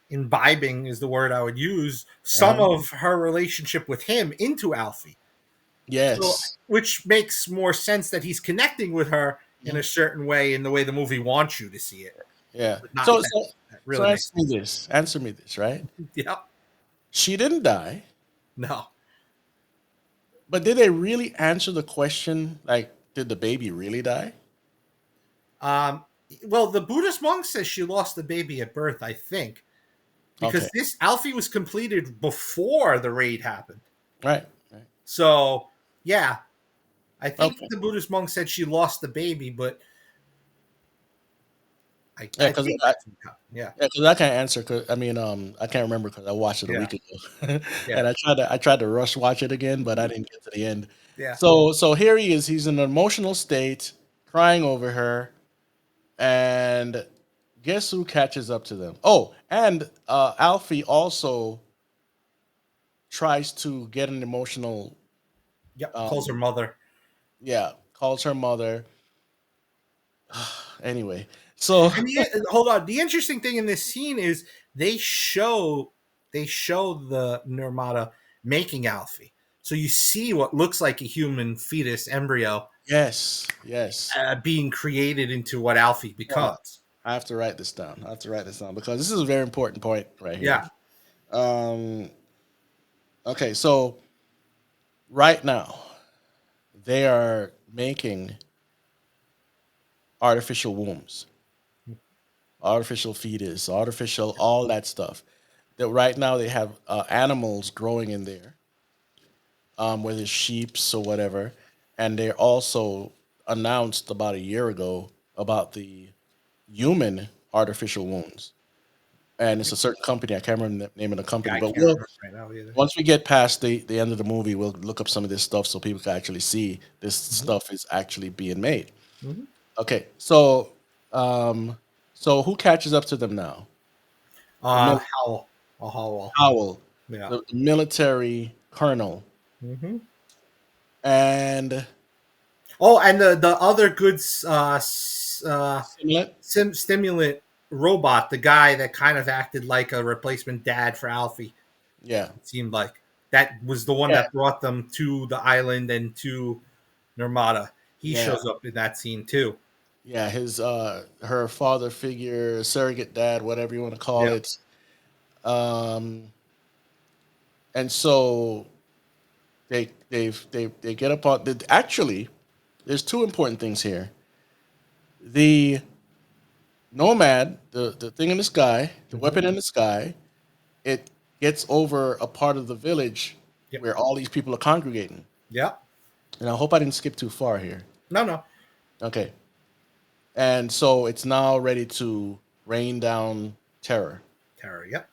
imbibing is the word I would use some uh-huh. of her relationship with him into Alfie. So, Yes. which makes more sense that he's connecting with her in Mhm. a certain way in the way the movie wants you to see it, Yeah. but not So that. so That so really makes answer me sense. this. Answer me this, right? Yep. She didn't die, No. but did they really answer the question? Like, did the baby really die? Um, well, the Buddhist monk says she lost the baby at birth, I think, Okay. because this Alfie was completed before the raid happened. Right. Right. So, yeah, I think Okay. the Buddhist monk said she lost the baby, but Yeah, I because think I yeah, yeah, 'cause I can't answer. Cause I mean, I can't remember because I watched it a yeah, week ago, yeah, and I tried to rush watch it again, but I didn't get to the end. yeah. So here he is. He's in an emotional state, crying over her, and guess who catches up to them? Oh, and Alfie also tries to get an emotional, Yep. Calls her um, mother. yeah, calls her mother. Anyway, so And hold on. The interesting thing in this scene is they show the Nirmata making Alfie. So you see what looks like a human fetus embryo yes, yes. being created into what Alfie Hold on. becomes. I have to write this down. I have to write this down because this is a very important point right here. Yeah. Um, okay, so right now they are making artificial wombs, artificial fetus, artificial all that stuff. That right now they have animals growing in there, whether it's sheep's or whatever, and they also announced about a year ago about the human artificial wombs, and it's a certain company. I can't remember the name of the Yeah, company, I but can't remember right now either. once we get past the end of the movie, we'll look up some of this stuff so people can actually see this Hmm. stuff is actually being made. Hmm. Okay, um, so who catches up to them now? The Howl. Oh, Howl. Howell, Yeah. the military colonel, Hmm. and Oh, and the other good Simulant. stimulant robot, the guy that kind of acted like a replacement dad for Alfie. Yeah, It seemed like that was the one yeah, that brought them to the island and to Nirmata. He yeah, shows up in that scene too. yeah. His her father figure, surrogate dad, whatever you want to call Yeah. it. Um, and so they get upon. Actually, there's two important things here. The nomad, the thing in the sky, the Mm-hmm. weapon in the sky, it gets over a part of the village Yep. where all these people are congregating. Yep. And I hope I didn't skip too far here. No, no. Okay. And so it's now ready to rain down terror. Terror. Yep.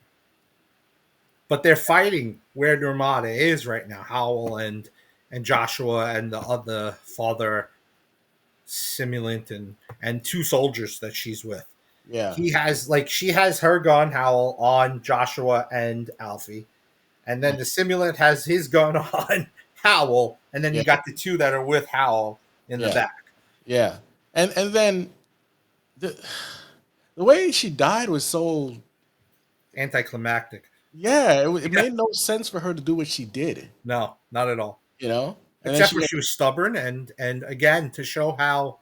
But they're fighting where Nirmata is right now. Howell and Joshua and the other father simulant and two soldiers that she's with. Yeah. She has her gun Howell on Joshua and Alfie, and then the simulant has his gun on Howell, and then Yeah. you got the two that are with Howell in the Yeah. back. Yeah. And then the the way she died was so, Anticlimactic. yeah, it Yeah. made no sense for her to do what she did, No, not at all. you know? And then Except she for she was stubborn and again to show how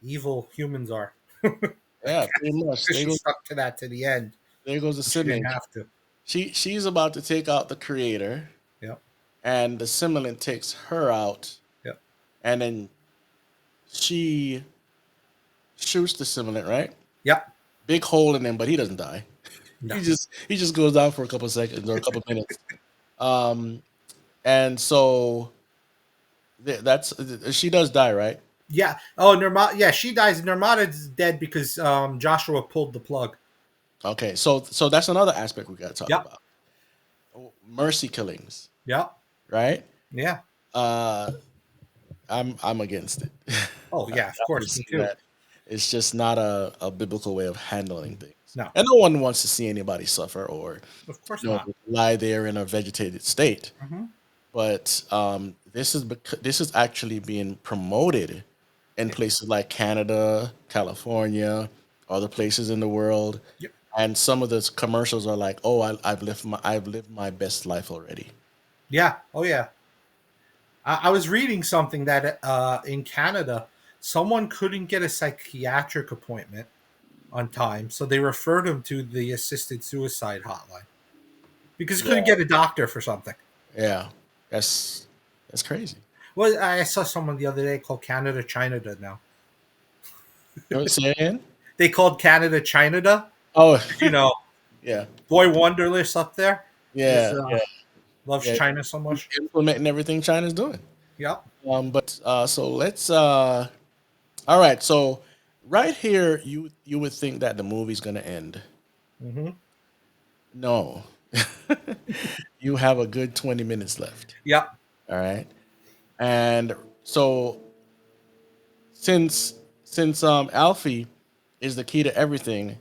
evil humans are. yeah, pretty much. Because she stuck to that to the end. There goes the She didn't simulant. have to. She's about to take out the creator, Yep. and the simulant takes her out, Yep. and then she shoots the simulant, right? Yep. Big hole in him, but he doesn't die. No. He just goes down for a couple of seconds or a couple of minutes. Um, and so that's she does die, right? Yeah. Oh, Nirmata. Yeah, she dies. Nirmata's dead because Joshua pulled the plug. Okay, so that's another aspect we got to talk Yep. about. Mercy killings, Yep. right? Yeah. Uh, I'm against it. Oh, yeah. Of course. Me Obviously, too. that it's just not a biblical way of handling things, No. and no one wants to see anybody suffer or Of course not. lie there in a vegetated state. Hmm. But this is actually being promoted in places like Canada, California, other places in the world, Yep. and some of the commercials are like, "Oh, I've lived my best life already." Yeah. Oh, yeah. I was reading something that in Canada, someone couldn't get a psychiatric appointment on time, so they referred him to the assisted suicide hotline because he couldn't Yeah, get a doctor for something. yeah, that's that's crazy. Well, I saw someone the other day called Canada China now. Say it again? They called Canada China. Oh, You know, yeah, Boy Wonderless up there is yeah, yeah, loves yeah. China so much. Implementing everything China's doing. Yep. But so let's. All right, so right here, you would think that the movie's gonna end. Hmm. No, you have a good 20 minutes left. Yep. All right, and so since Alfie is the key to everything,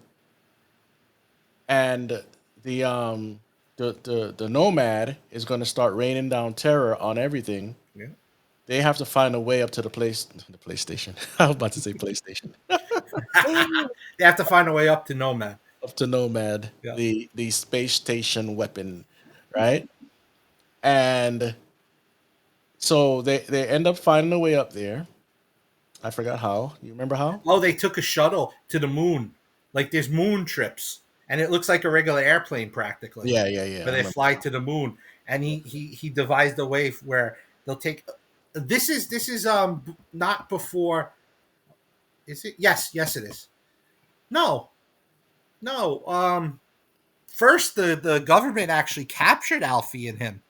and the nomad is going to start raining down terror on everything. Yeah. They have to find a way up to the PlayStation. I was about to say PlayStation. They have to find a way up to Nomad. Up to Nomad, Yeah. the space station weapon, right? And so they end up finding a way up there. I forgot how. You remember how? Oh, they took a shuttle to the moon. Like there's moon trips, and it looks like a regular airplane practically. Yeah, yeah, yeah. Where I they remember. fly to the moon, and he devised a way where they'll take. This is not before. Is it? Yes it is. No, no. First the government actually captured Alfie and him.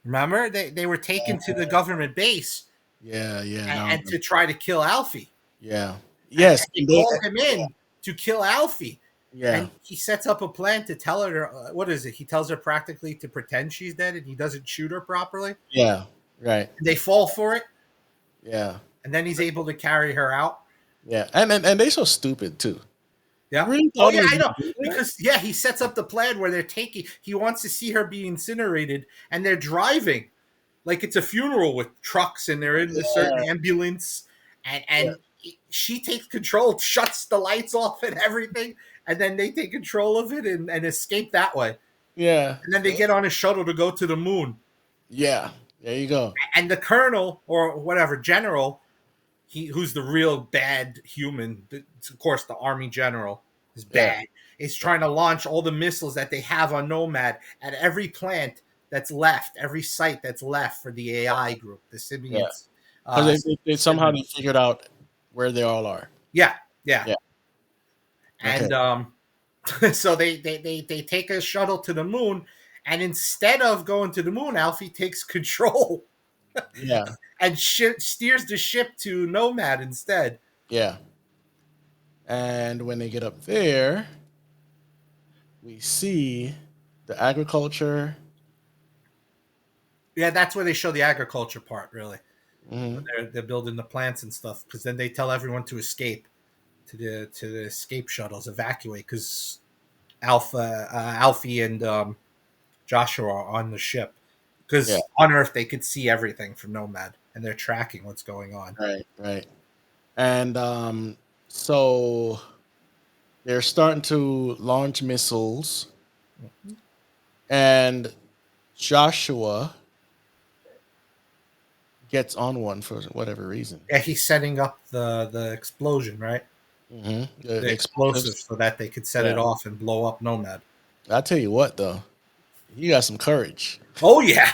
Remember they were taken to the government base Yeah, yeah. No, and to try to kill Alfie. yeah. And Yes. they called him in to kill Alfie. Yeah. And he sets up a plan to tell her, what is it? He tells her practically to pretend she's dead and he doesn't shoot her properly. Yeah. Right. And they fall for it. Yeah. And then he's able to carry her out. Yeah. And they so stupid too. Yeah. Really Oh, thought he yeah, was I know. gonna do that? Because, yeah, he sets up the plan where he wants to see her be incinerated and they're driving like it's a funeral with trucks and they're in a certain ambulance. And she takes control, shuts the lights off and everything. And then they take control of it and escape that way. Yeah. And then they get on a shuttle to go to the moon. Yeah. There you go. And the colonel or whatever general, who's the real bad human, of course the army general is bad, is trying to launch all the missiles that they have on Nomad at every plant that's left, every site that's left for the AI group, the Yeah. symbionts. Because they somehow they Symbionts. figured out where they all are. Yeah, yeah. Yeah. Okay. And so they take a shuttle to the moon, and instead of going to the moon, Alfie takes control Yeah. and steers the ship to Nomad instead. Yeah. And when they get up there, we see the agriculture. Yeah, that's where they show the agriculture part, really. Hmm. They're building the plants and stuff, because then they tell everyone to escape to the escape shuttles, evacuate, because Alfie and Joshua are on the ship, Yeah. because on Earth they could see everything from Nomad, and they're tracking what's going on. Right. Right. And so they're starting to launch missiles, and Joshua gets on one for whatever reason. Yeah, he's setting up the explosion, right? The The explosives. explosives, so that they could set Yeah. it off and blow up Nomad. I tell you what, though, he got some courage. Oh yeah,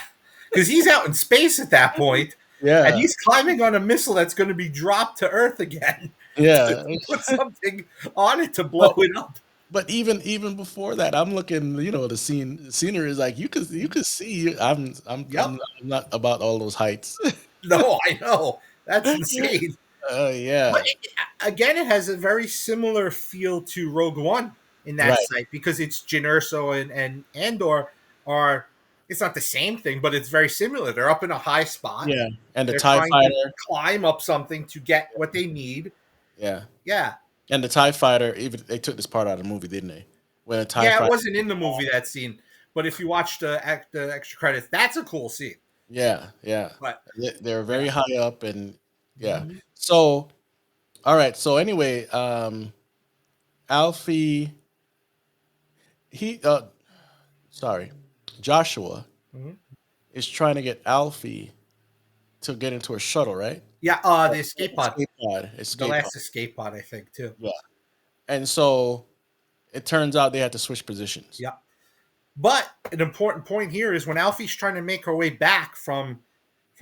because he's out in space at that point, and Yeah. he's climbing on a missile that's going to be dropped to Earth again to Yeah. put something on it to blow But it up. but even before that, I'm looking. The scenery is like you could see. Yep. I'm not about all those heights. No, I know, that's insane. But Yeah. again, it has a very similar feel to Rogue One in that Right. site, because it's Jyn Erso and Andor are. It's not the same thing, but it's very similar. They're up in a high spot. Yeah. And the They're Tie trying to Fighter. climb up something to get what they need. Yeah. Yeah, And the Tie Fighter. Even they took this part out of the movie, didn't they? When a Tie yeah. It Fighter. wasn't in the movie, that scene, but if you watch the extra credits, that's a cool scene. Yeah. Yeah. But They're very yeah. high up, and yeah. Mhm. So all right. So anyway, Alfie. He. Sorry, Joshua Mhm. is trying to get Alfie to get into a shuttle, right? Yeah, the escape pod, Escape pod. the Escape pod. last escape pod, I think too. Yeah. And so it turns out they had to switch positions. Yeah. But an important point here is when Alfie's trying to make her way back from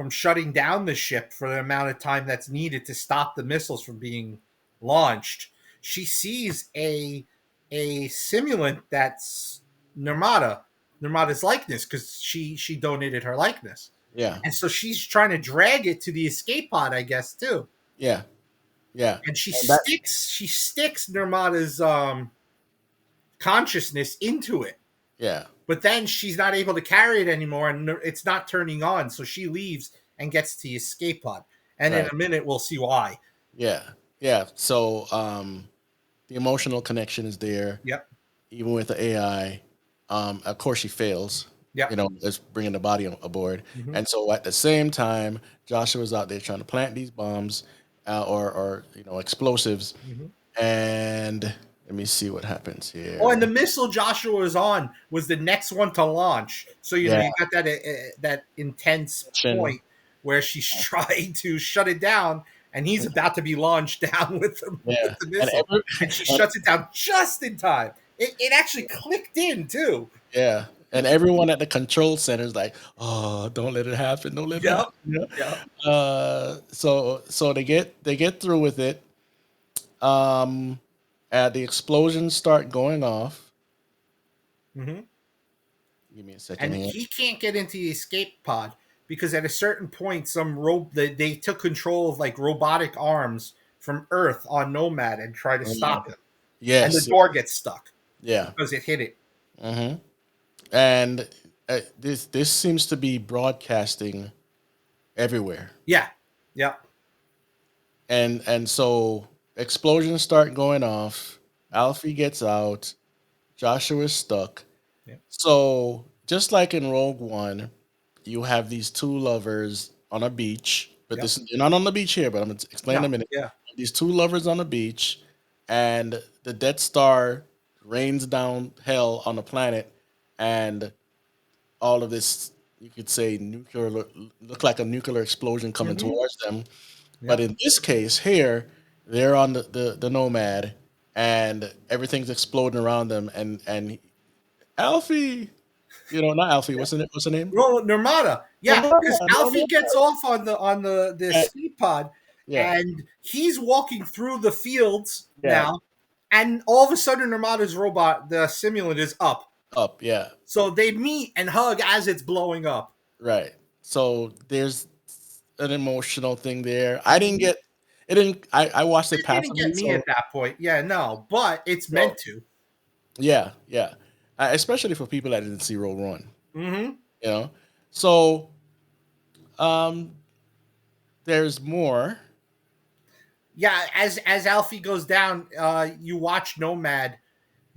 shutting down the ship for the amount of time that's needed to stop the missiles from being launched, she sees a simulant that's Nirmata, Nirmata's likeness, because she donated her likeness. Yeah. And so she's trying to drag it to the escape pod, I guess, too. Yeah. Yeah. And And that. she sticks Nirmata's consciousness into it. Yeah. But then she's not able to carry it anymore, and it's not turning on. So she leaves and gets to the escape pod. And in Right. a minute, we'll see why. Yeah. Yeah. So the emotional connection is there, Yep. even with the AI. Of course, she fails. Yep. Let's bringing the body aboard. Mhm. And so at the same time, Joshua's out there trying to plant these bombs, or explosives. Mhm. And let me see what happens here. Oh, and the missile Joshua was on was the next one to launch. So Yeah. you got that intense Action. point where she's trying to shut it down, and he's about to be launched down with Yeah. the And missile, and she and- shuts it down just in time. It actually clicked in too. yeah. And everyone at the control center is like, "Oh, don't let it happen! Don't let it Yep. happen!" Yeah. Yep. So they get through with it. Um, the explosions start going off. Mm-hmm. Give me a second And here. he can't get into the escape pod because at a certain point, they took control of like robotic arms from Earth on Nomad and try to stop him. And the Yes. door gets stuck Yeah. because it hit it. Hmm. And this seems to be broadcasting everywhere. Yeah. Yep. And so explosions start going off. Alfie gets out. Joshua's stuck. Yeah. So just like in Rogue One, you have these two lovers on a beach, but Yep. you're not on the beach here, but I'm gonna explain in No, a minute. yeah. These two lovers on the beach, and the Death Star rains down hell on the planet, and all of this, you could say, nuclear look like a nuclear explosion coming Mhm. towards them. But Yep. in this case here, they're on the Nomad, and everything's exploding around them, and Alfie. Not Alfie. What's the name? No, Nirmata. Yeah, because Alfie Nirmata. gets off on the Yeah, speed pod, yeah, and he's walking through the fields yeah. now, and all of a sudden Nirmata's robot, the simulant, is up. Up, yeah. So they meet and hug as it's blowing up. Right. So there's an emotional thing there. I didn't get it. Didn't I watched it It didn't passively, get me so at that point. Yeah, no, but it's so meant to. yeah, yeah. Especially for people that didn't see Roll Run, Mm-hmm. you know. So um, there's more. Yeah, as Alfie goes down, you watch Nomad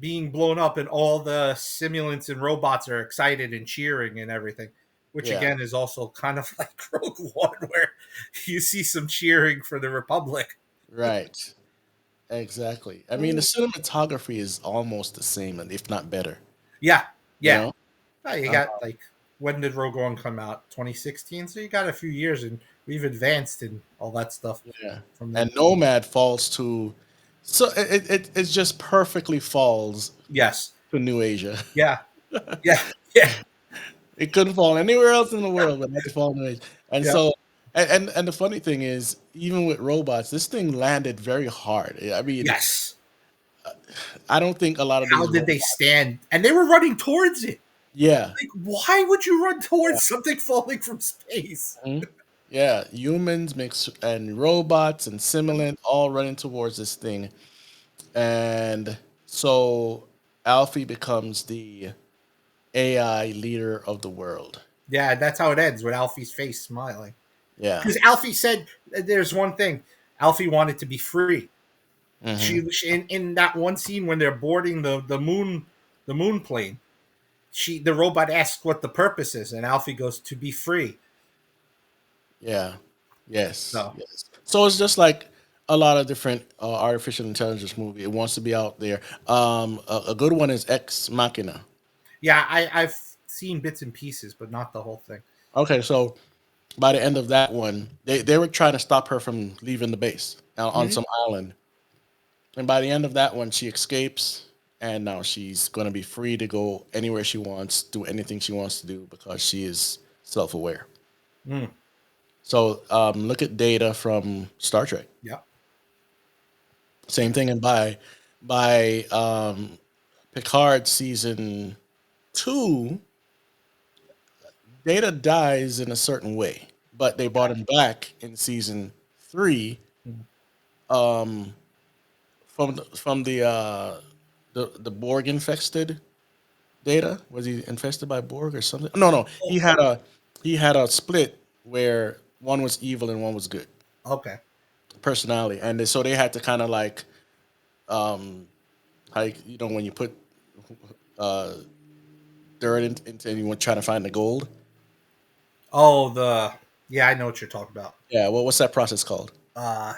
being blown up, and all the simulants and robots are excited and cheering and everything, which Yeah, again is also kind of like Rogue One, where you see some cheering for the Republic. right. Exactly. I mean, the cinematography is almost the same, and if not better. Yeah, You yeah. know. Oh, you Uh, got like, when did Rogue One come out? 2016. So you got a few years, and we've advanced and all that stuff yeah. from then. And Nomad falls to, so it just perfectly falls Yes. to New Asia. Yeah. Yeah. Yeah. It couldn't fall anywhere else in the world, but not to fall in Asia. And Yep. so, and the funny thing is, even with robots, this thing landed very hard. I mean, Yes. I don't think a lot of How these did they robots. stand? And they were running towards it. Yeah, Like, why would you run yeah, towards something falling from space? mhm. Yeah. Humans mix and robots and simulant all running towards this thing, and so Alfie becomes the AI leader of the world. Yeah, that's how it ends, with Alfie's face smiling. Yeah. Because Alfie said, there's one thing. Alfie wanted to be free. Hmm. In that one scene when they're boarding the moon plane, the robot asks what the purpose is, and Alfie goes, to be free. Yeah. Yes. So Yes. So it's just like a lot of different artificial intelligence movie. It wants to be out there. A good one is Ex Machina. yeah, I've seen bits and pieces, but not the whole thing. Okay, so by the end of that one, they were trying to stop her from leaving the base on Mhm. some island, and by the end of that one, she escapes, and now she's going to be free to go anywhere she wants, do anything she wants to do because she is self-aware. Mm. So look at Data from Star Trek. Yeah. Same thing, and by Picard season two, Data dies in a certain way, but they brought him back in season three Mm. um, from the Borg infested Data. Was he infested by Borg or something? No, no. He had a split where one was evil and one was good Okay. personality, and so they had to kind of like like when you put uh dirt into and you want trying to find the gold. Oh, yeah, I know what you're talking about. Yeah, well, what's that process called?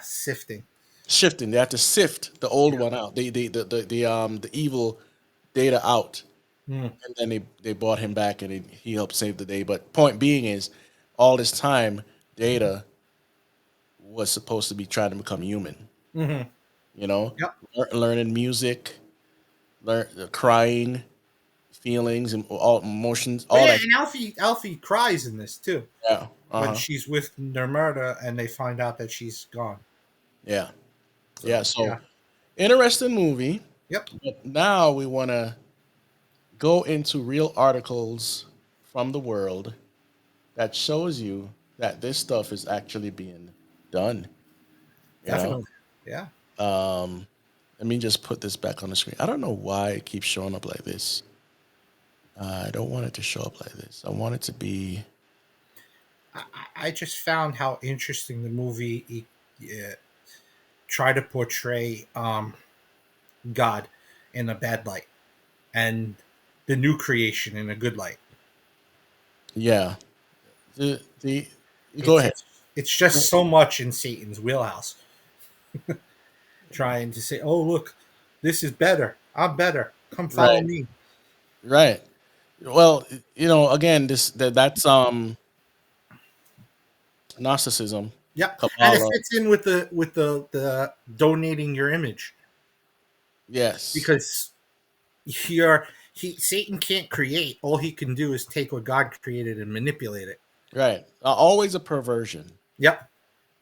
Sifting. Shifting. They have to sift the old Yeah. one out. The evil Data out, Mm. and then they brought him back, and he helped save the day. But point being is, all this time, Data was supposed to be trying to become human. Hmm. You know, Yep. learning music, crying, feelings, and all emotions, But all yeah, that. and Alfie cries in this too, Yeah. Uh when huh. she's with Nermurda and they find out that she's gone. Yeah. Yeah. So So yeah. interesting movie. Yep. But now we want to go into real articles from the world that shows you that this stuff is actually being done. You know, Definitely. Yeah. um, let me just put this back on the screen. I don't know why it keeps showing up like this. I don't want it to show up like this. I want it to be. I just found how interesting the movie tried to portray God in a bad light, and the new creation in a good light. Yeah. The go It's ahead. it's it's just so much in Satan's wheelhouse, trying to say, "Oh, look, this is better. I'm better. Come follow Right. me." Right. Well, again, that's Gnosticism, Yep, and it Kabbalah. fits in with the donating your image, Yes. because you're Satan can't create. All he can do is take what God created and manipulate it. Right. Always a perversion. Yep.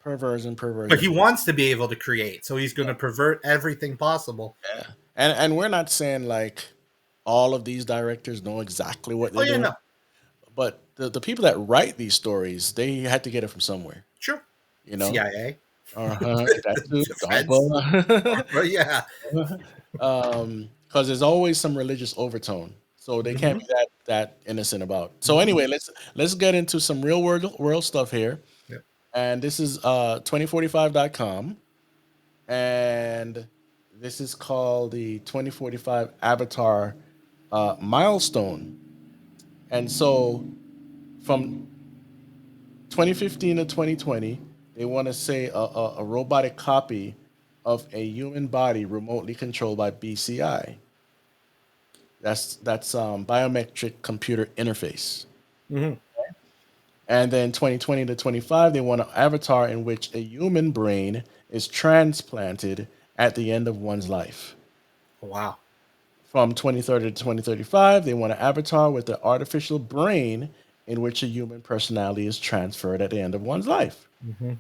Perversion, But he perversion. wants to be able to create, so he's going to pervert everything possible. Yeah. And we're not saying like all of these directors know exactly what Oh they're yeah, doing, no, but the people that write these stories, they had to get it from somewhere, sure. you know? CIA, That too. defense, DARPA. but yeah. Because there's always some religious overtone, so they can't Hmm. be that innocent about. So Hmm. anyway, let's get into some real world stuff here. Yeah. And this is 2045.com, and this is called the 2045 Avatar milestone. And so from 2015 to 2020, they want to say a robotic copy of a human body remotely controlled by BCI. That's biometric computer interface. Hmm. And then 2020 to 25, they want an avatar in which a human brain is transplanted at the end of one's life. Wow. From 2030 to 2035, they want an avatar with an artificial brain in which a human personality is transferred at the end of one's life. Hmm.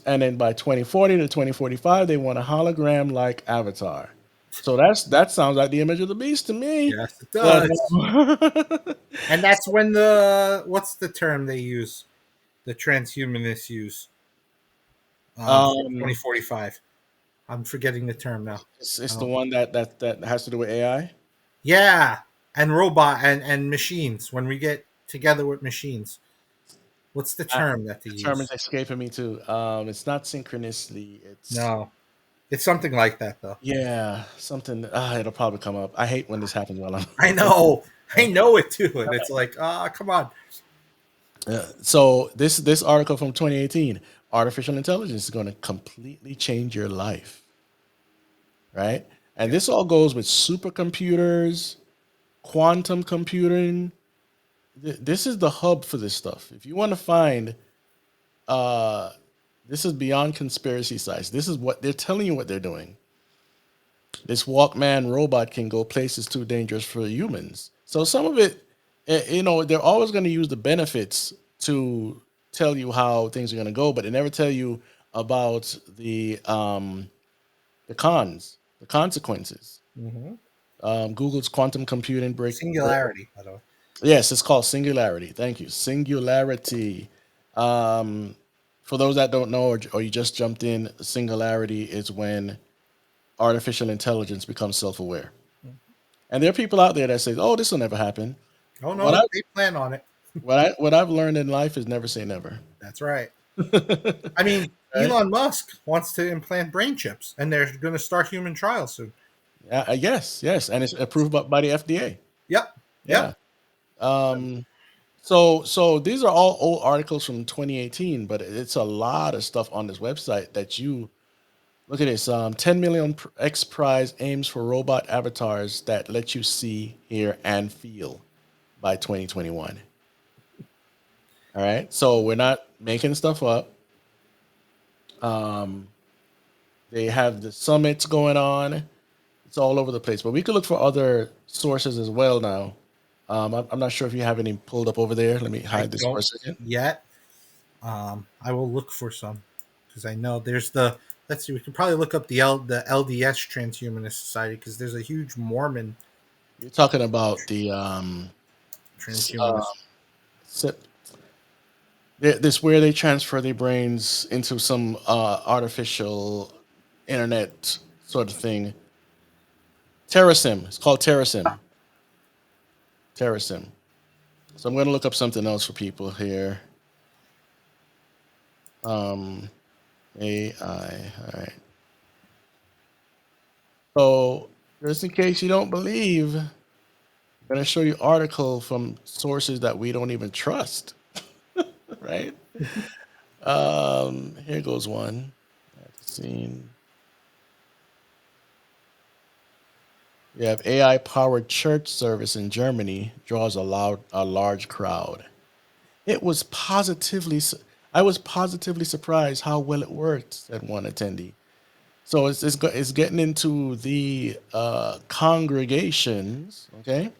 And then by 2040 to 2045, they want a hologram like avatar. So that sounds like the image of the beast to me. Yes, it But does. And that's when the what's the term they use? The transhumanists use for um, 2045. I'm forgetting the term now. it's the Oh. one that has to do with AI. Yeah, and robot and machines. When we get together with machines, what's the term that they The term is use? escaping me too. It's not synchronicity. It's No, it's something like that though. yeah, something. It'll probably come up. I hate when this happens while I'm. I know it too, and it's like, come on. So this article from 2018, artificial intelligence is going to completely change your life, right? And Yeah. this all goes with supercomputers, quantum computing. This is the hub for this stuff. If you want to find, uh, this is beyond conspiracy sites. This is what they're telling you what they're doing. This Walkman robot can go places too dangerous for humans. So some of it, they're always going to use the benefits to tell you how things are going to go, but they never tell you about the cons, the consequences. Hmm. Google's quantum computing break. Singularity, by the way. Yes, it's called Singularity. Thank you, Singularity. Um, for those that don't know, or you just jumped in, Singularity is when artificial intelligence becomes self-aware. And there are people out there that say, "Oh, this will never happen." Oh What no, I they plan on it. what I've learned in life is never say never. That's right. I mean, Right? Elon Musk wants to implant brain chips, and they're going to start human trials soon. Yeah, yes, and it's approved by the FDA. Yep. Yeah. Yep. So these are all old articles from 2018, but it's a lot of stuff on this website that you look at this. 10 million X prize aims for robot avatars that let you see, hear, and feel by 2021. All right. So we're not making stuff up. Um, they have the summits going on. It's all over the place. But we could look for other sources as well now. I'm not sure if you have any pulled up over there. Let me I hide this for a don't second. yet. I will look for some because I know there's the. Let's see. We can probably look up the LDS Transhumanist Society because there's a huge Mormon You're talking about the transhumanist. si- this where they transfer their brains into some artificial internet sort of thing. Terrasim. It's called Terrasim. Terrasim. So I'm going to look up something else for people here. Um, AI. All right. So just in case you don't believe, I'm going to show you article from sources that we don't even trust. Right. Here goes one. I've seen. You have AI powered church service in Germany draws a large crowd. It was positively, I was positively surprised how well it worked, said one attendee. So it's getting into the congregations. Okay,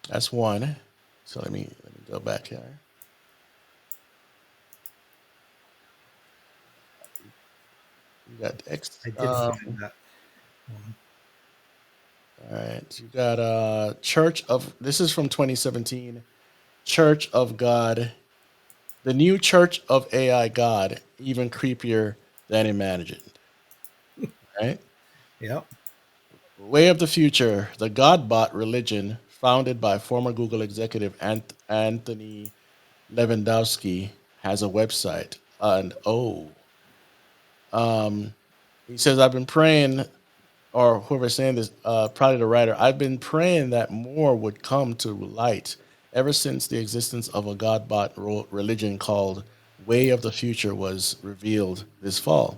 that's one. So let me go back here. You got X. I did find that. All right, you got Church of. This is from 2017. Church of God, the new Church of AI God, even creepier than imagined. Right. Yep. Way of the Future, the Godbot religion founded by former Google executive Anthony Lewandowski, has a website. And he says, I've been praying, or whoever's saying this, probably the writer, I've been praying that more would come to light ever since the existence of a Godbot religion called Way of the Future was revealed this fall.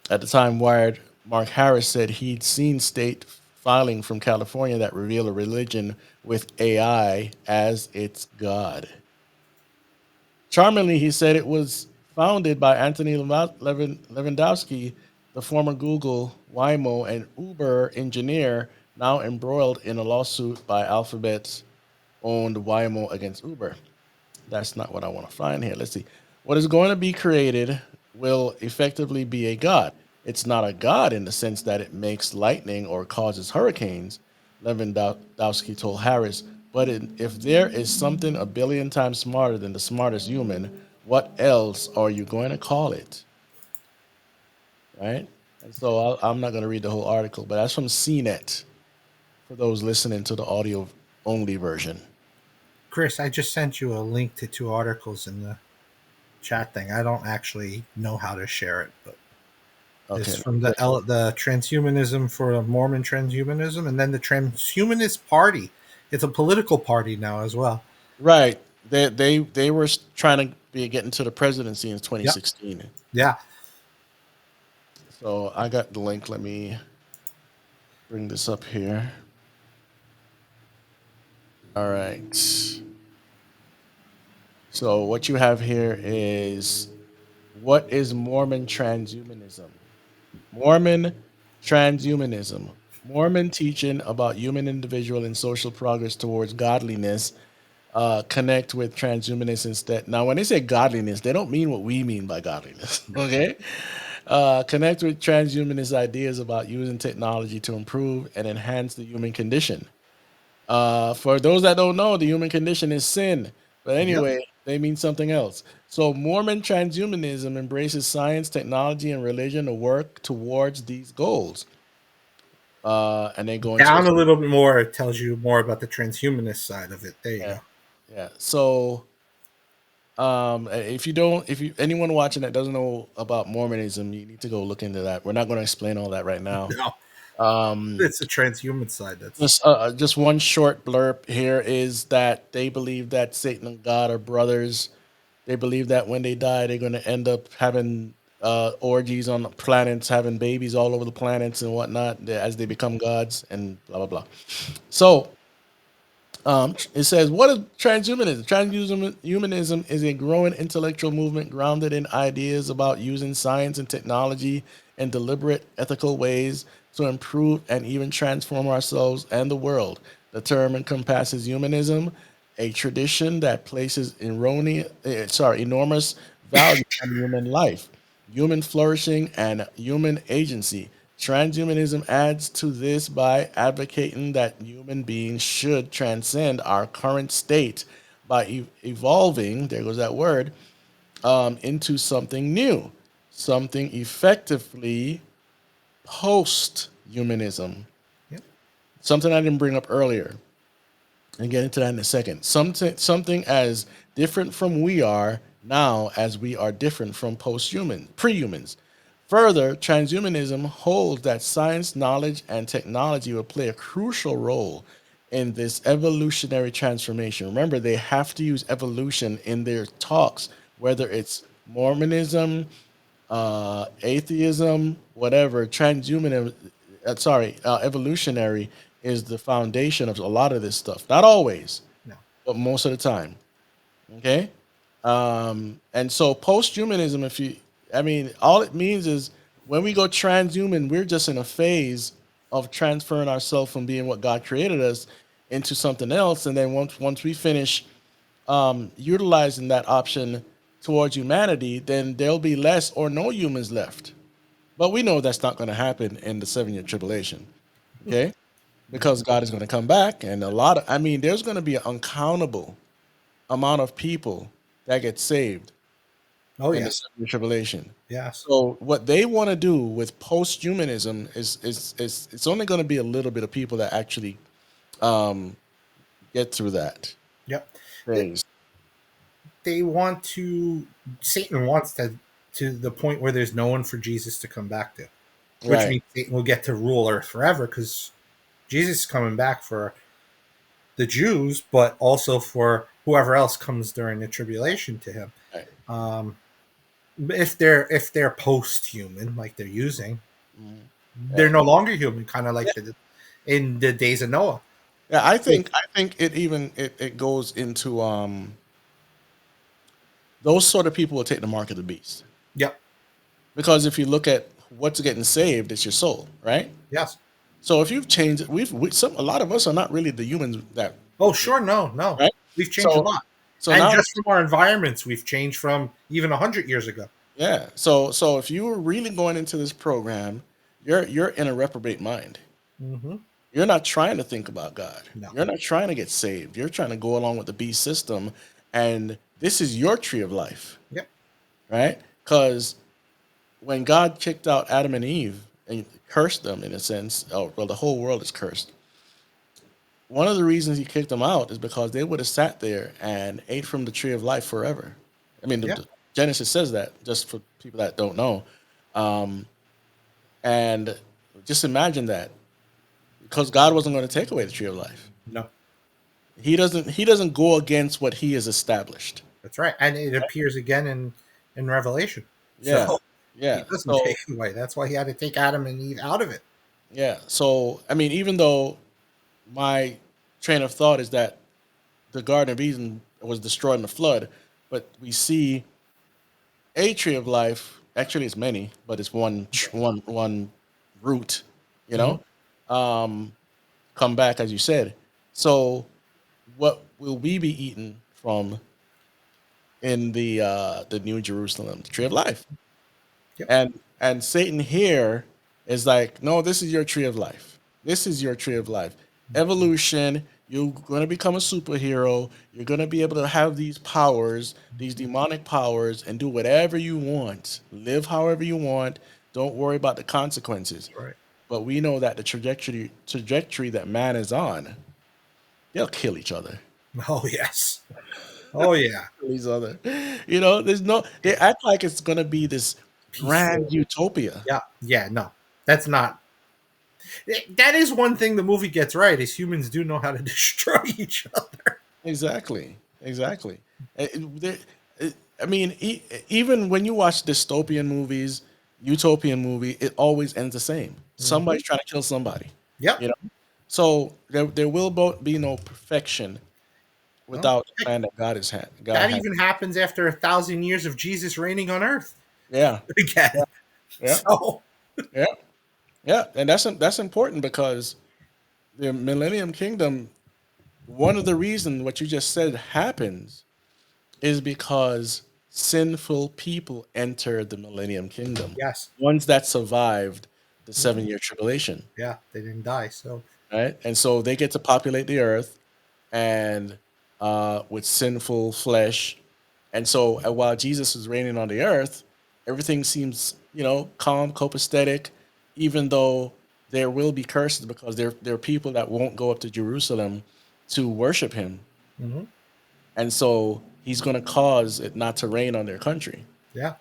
At the time, Wired Mark Harris said he'd seen state filing from California that revealed a religion with AI as its god. Charmingly, he said it was founded by Anthony Lewandowski, the former Google, Waymo, and Uber engineer, now embroiled in a lawsuit by Alphabet's owned Waymo against Uber. That's not what I want to find here. Let's see. What is going to be created will effectively be a god. It's not a god in the sense that it makes lightning or causes hurricanes, Lewandowski told Harris. But if there is something a billion times smarter than the smartest human, what else are you going to call it? Right? And so I'm not going to read the whole article, but that's from CNET for those listening to the audio only version. Chris, I just sent you a link to two articles in the chat thing. I don't actually know how to share it, but Okay. it's from the transhumanism for Mormon transhumanism, and then the Transhumanist Party. It's a political party now as well. Right. They were trying to be getting to the presidency in Yep. 2016. Yeah. So I got the link. Let me bring this up here. All right. So what you have here is, what is Mormon transhumanism? Mormon transhumanism. Mormon teaching about human individual and social progress towards godliness connect with transhumanists instead. Now, when they say godliness, they don't mean what we mean by godliness. Okay, connect with transhumanist ideas about using technology to improve and enhance the human condition. For those that don't know, the human condition is sin. But Yep. anyway, they mean something else. So, Mormon transhumanism embraces science, technology, and religion to work towards these goals. And they go into Down a little bit more, it tells you more about the transhumanist side of it. There you yeah, go. yeah. So, if you don't, if you anyone watching that doesn't know about Mormonism, you need to go look into that. We're not going to explain all that right now. No, Um, it's the transhuman side. That's just one short blurb here is that they believe that Satan and God are brothers. They believe that when they die, they're going to end up having orgies on the planets, having babies all over the planets and whatnot as they become gods and blah blah blah. So it says, what is transhumanism? Transhumanism is a growing intellectual movement grounded in ideas about using science and technology in deliberate, ethical ways to improve and even transform ourselves and the world. The term encompasses humanism, a tradition that places enormous value on human life, human flourishing, and human agency. Transhumanism adds to this by advocating that human beings should transcend our current state by evolving, there goes that word, into something new, something effectively post humanism. yep. Something I didn't bring up earlier and get into that in a second. Something as different from we are now as we are different from pre-humans. Further, transhumanism holds that science, knowledge, and technology will play a crucial role in this evolutionary transformation. Remember, they have to use evolution in their talks, whether it's Mormonism, atheism, whatever. Evolutionary is the foundation of a lot of this stuff. Not always, No. but most of the time. Okay. And so post-humanism, all it means is when we go transhuman, we're just in a phase of transferring ourselves from being what God created us into something else. And then once we finish utilizing that option towards humanity, then there'll be less or no humans left. But we know that's not going to happen in the 7 year tribulation. Okay. Because God is going to come back, and I mean, there's going to be an uncountable amount of people that get saved Oh in the yes, 7 year tribulation. yes, So what they want to do with post-humanism is it's only going to be a little bit of people that actually get through that yep. phase. They want to. Satan wants to the point where there's no one for Jesus to come back to, which Right. means Satan will get to rule Earth forever because Jesus is coming back for the Jews, but also for whoever else comes during the tribulation to him. Right. Um, if they're post human, like they're using, Mhm. they're Yeah. no longer human, kind of Yeah. like in the days of Noah. Yeah. I think it goes into those sort of people will take the mark of the beast, Yep. because if you look at what's getting saved, it's your soul, right? Yes. So if you've changed, a lot of us are not really the humans that, Oh, sure. No, no. right? We've changed a So lot, so and now, just from our environments, we've changed from even 100 years ago. yeah. So if you were really going into this program, you're in a reprobate mind. Mm-hmm. You're not trying to think about God. No. You're not trying to get saved. You're trying to go along with the beast system, and this is your tree of life, Yep. right? Because when God kicked out Adam and Eve and cursed them in a sense, oh well, the whole world is cursed. One of the reasons He kicked them out is because they would have sat there and ate from the tree of life forever. I mean, Yeah. the Genesis says that, just for people that don't know. Um, and just imagine that, because God wasn't going to take away the tree of life. No. He doesn't go against what He has established. That's right, and it appears again in Revelation. Yeah, So he yeah. doesn't So take it away. That's why he had to take Adam and Eve out of it. yeah. So I mean, even though my train of thought is that the Garden of Eden was destroyed in the flood, but we see a tree of life. Actually, it's many, but it's one root. You Hmm. know, um, come back as you said. So, what will we be eating from in the New Jerusalem, the tree of life? Yep. And Satan here is like, no, this is your tree of life. This is your tree of life. Evolution. You're going to become a superhero. You're going to be able to have these powers, these demonic powers, and do whatever you want. Live however you want. Don't worry about the consequences. That's right. But we know that the trajectory that man is on, they'll kill each other. Oh yes. Oh yeah. Kill each other. There's no. They Yeah. act like it's going to be this grand Peaceful. utopia. Yeah. Yeah. No, that's not. That is one thing the movie gets right: is humans do know how to destroy each other. Exactly. Exactly. I mean, even when you watch dystopian movies, utopian movie, it always ends the same. Hmm. Somebody's trying to kill somebody. You Yep. know. So there will be no perfection Well, without the heck, plan that God that had. even happens after 1,000 years of Jesus reigning on Earth Yeah. again. Yeah. So Yeah. Yeah. And that's important, because the Millennium Kingdom. One of the reasons what you just said happens is because sinful people enter the Millennium Kingdom, yes. ones that survived the Mhm. 7 year tribulation, Yeah, they didn't die. So right? And so they get to populate the earth, and with sinful flesh. And so while Jesus is reigning on the earth, everything seems, calm, copacetic, even though there will be curses, because there are people that won't go up to Jerusalem to worship Him. mhm. And so He's going to cause it not to rain on their country, Yeah,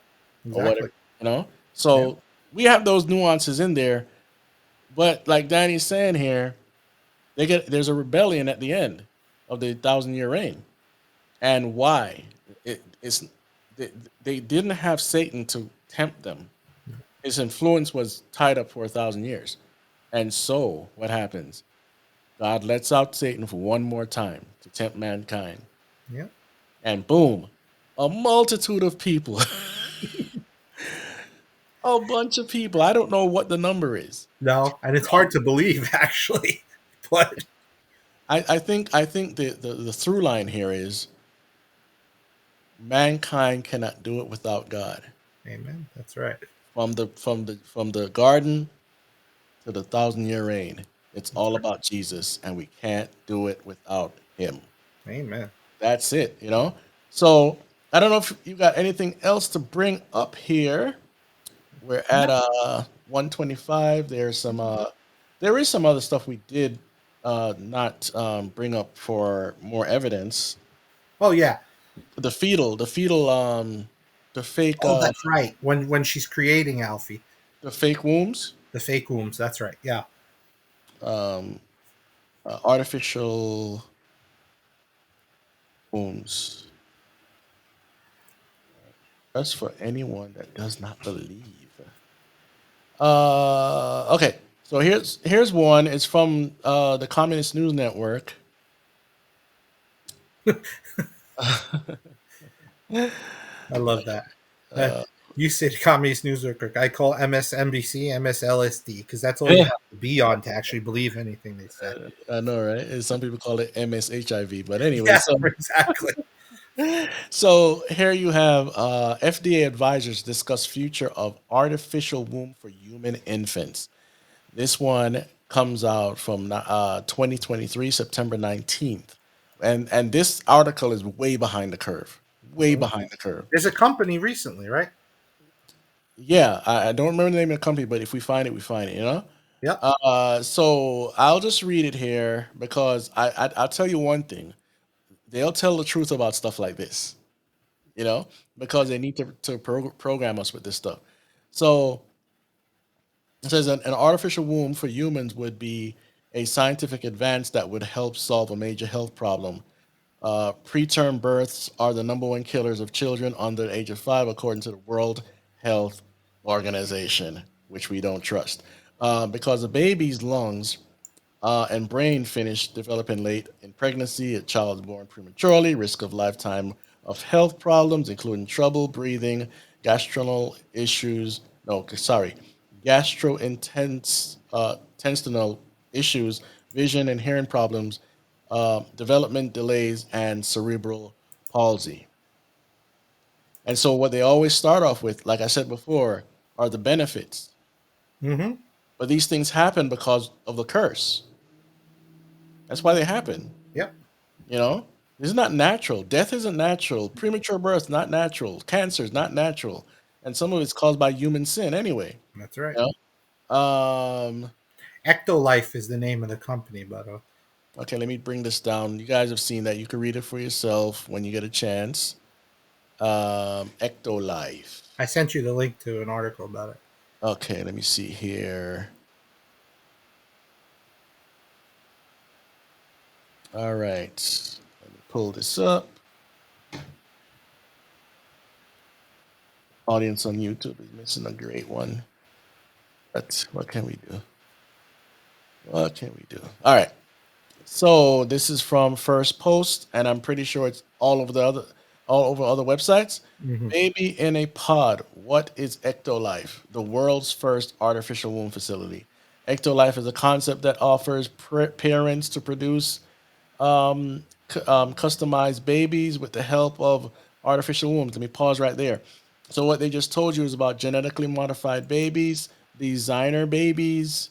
or whatever, exactly. you know? Yeah. So we have those nuances in there. But like Danny's saying here, there's a rebellion at the end of the 1,000 year reign. And why? It's they, they didn't have Satan to tempt them. His influence was tied up for 1,000 years. And so what happens? God lets out Satan for one more time to tempt mankind. Yeah. And boom, a multitude of people A bunch of people. I don't know what the number is. No, and it's hard to believe actually. But I think the through line here is mankind cannot do it without God. amen. That's right. From the garden to the 1,000 year reign, it's That's all right. about Jesus, and we can't do it without him. Amen. That's it. So I don't know if you got anything else to bring up here. We're at No. 125. There is some other stuff we did not bring up for more evidence. Oh yeah. The fake Oh, that's right. When she's creating Alfie, the fake wombs, the fake wombs. That's right. Yeah. um, artificial wombs. That's for anyone that does not believe. Okay, so here's one. It's from the Communist News Network. I love that. Uh, you said Communist News Network. I call MSNBC MSLSD because that's all you Yeah, have to be on to actually believe anything they say. I know, right? And some people call it MSHIV, but anyway, Yeah, so exactly. so here you have FDA advisors discuss future of artificial womb for human infants. This one comes out from 2023, September 19th. And this article is way behind the curve. Way behind the curve. There's a company recently, right? Yeah, I don't remember the name of the company, but if we find it, we find it. Yep. So I'll just read it here because I'll tell you one thing. They'll tell the truth about stuff like this, you know, because they need to program us with this stuff. So it says an artificial womb for humans would be a scientific advance that would help solve a major health problem. Preterm births are the number one killers of children under the age of 5, according to the World Health Organization, which we don't trust. Because a baby's lungs and brain finish developing late in pregnancy, a child is born prematurely, risk of lifetime of health problems, including trouble breathing, gastrointestinal issues, no, sorry, gastrointestinal issues, vision and hearing problems, development delays, and cerebral palsy. And so, what they always start off with, like I said before, are the benefits. Mm-hmm. But these things happen because of the curse. That's why they happen. Yep. You know, this is not natural. Death isn't natural. Premature birth not natural. Cancer is not natural, and some of it's caused by human sin anyway. That's right. You know. Ectolife is the name of the company, but Okay, let me bring this down. You guys have seen that. You can read it for yourself when you get a chance. Ectolife. I sent you the link to an article about it. Okay, let me see here. All right, let me pull this up. Audience on YouTube is missing a great one. But what can we do? What can we do? All right. So this is from First Post, and I'm pretty sure it's all over other websites. Mm-hmm. Baby in a pod. What is Ectolife? The world's first artificial womb facility. Ectolife is a concept that offers parents to produce customized babies with the help of artificial wombs. Let me pause right there. So what they just told you is about genetically modified babies, designer babies.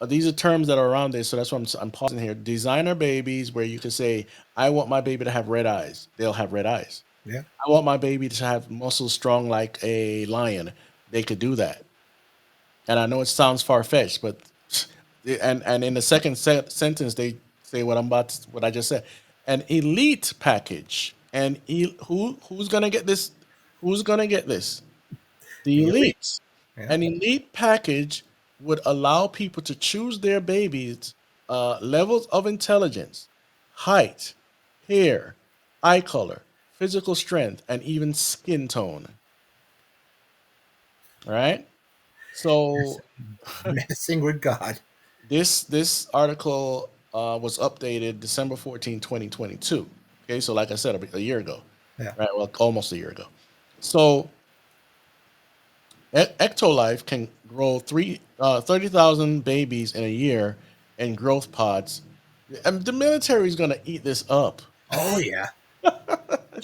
These are terms that are around this, so that's why I'm pausing here. Designer babies, where you can say, "I want my baby to have red eyes." They'll have red eyes. Yeah. I want my baby to have muscles strong like a lion. They could do that. And I know it sounds far fetched, but and in the second sentence they say what I just said. An elite package. And who's gonna get this? Who's gonna get this? The The elite. elites. Yeah. An elite package would allow people to choose their babies' levels of intelligence, height, hair, eye color, physical strength, and even skin tone. All right. So Messing with God. this article was updated December 14, 2022. Okay, so like I said, a year ago, Yeah. right? Well, almost a year ago. So Ectolife can grow 30,000 babies in a year in growth pods. And the military is going to eat this up. Oh yeah.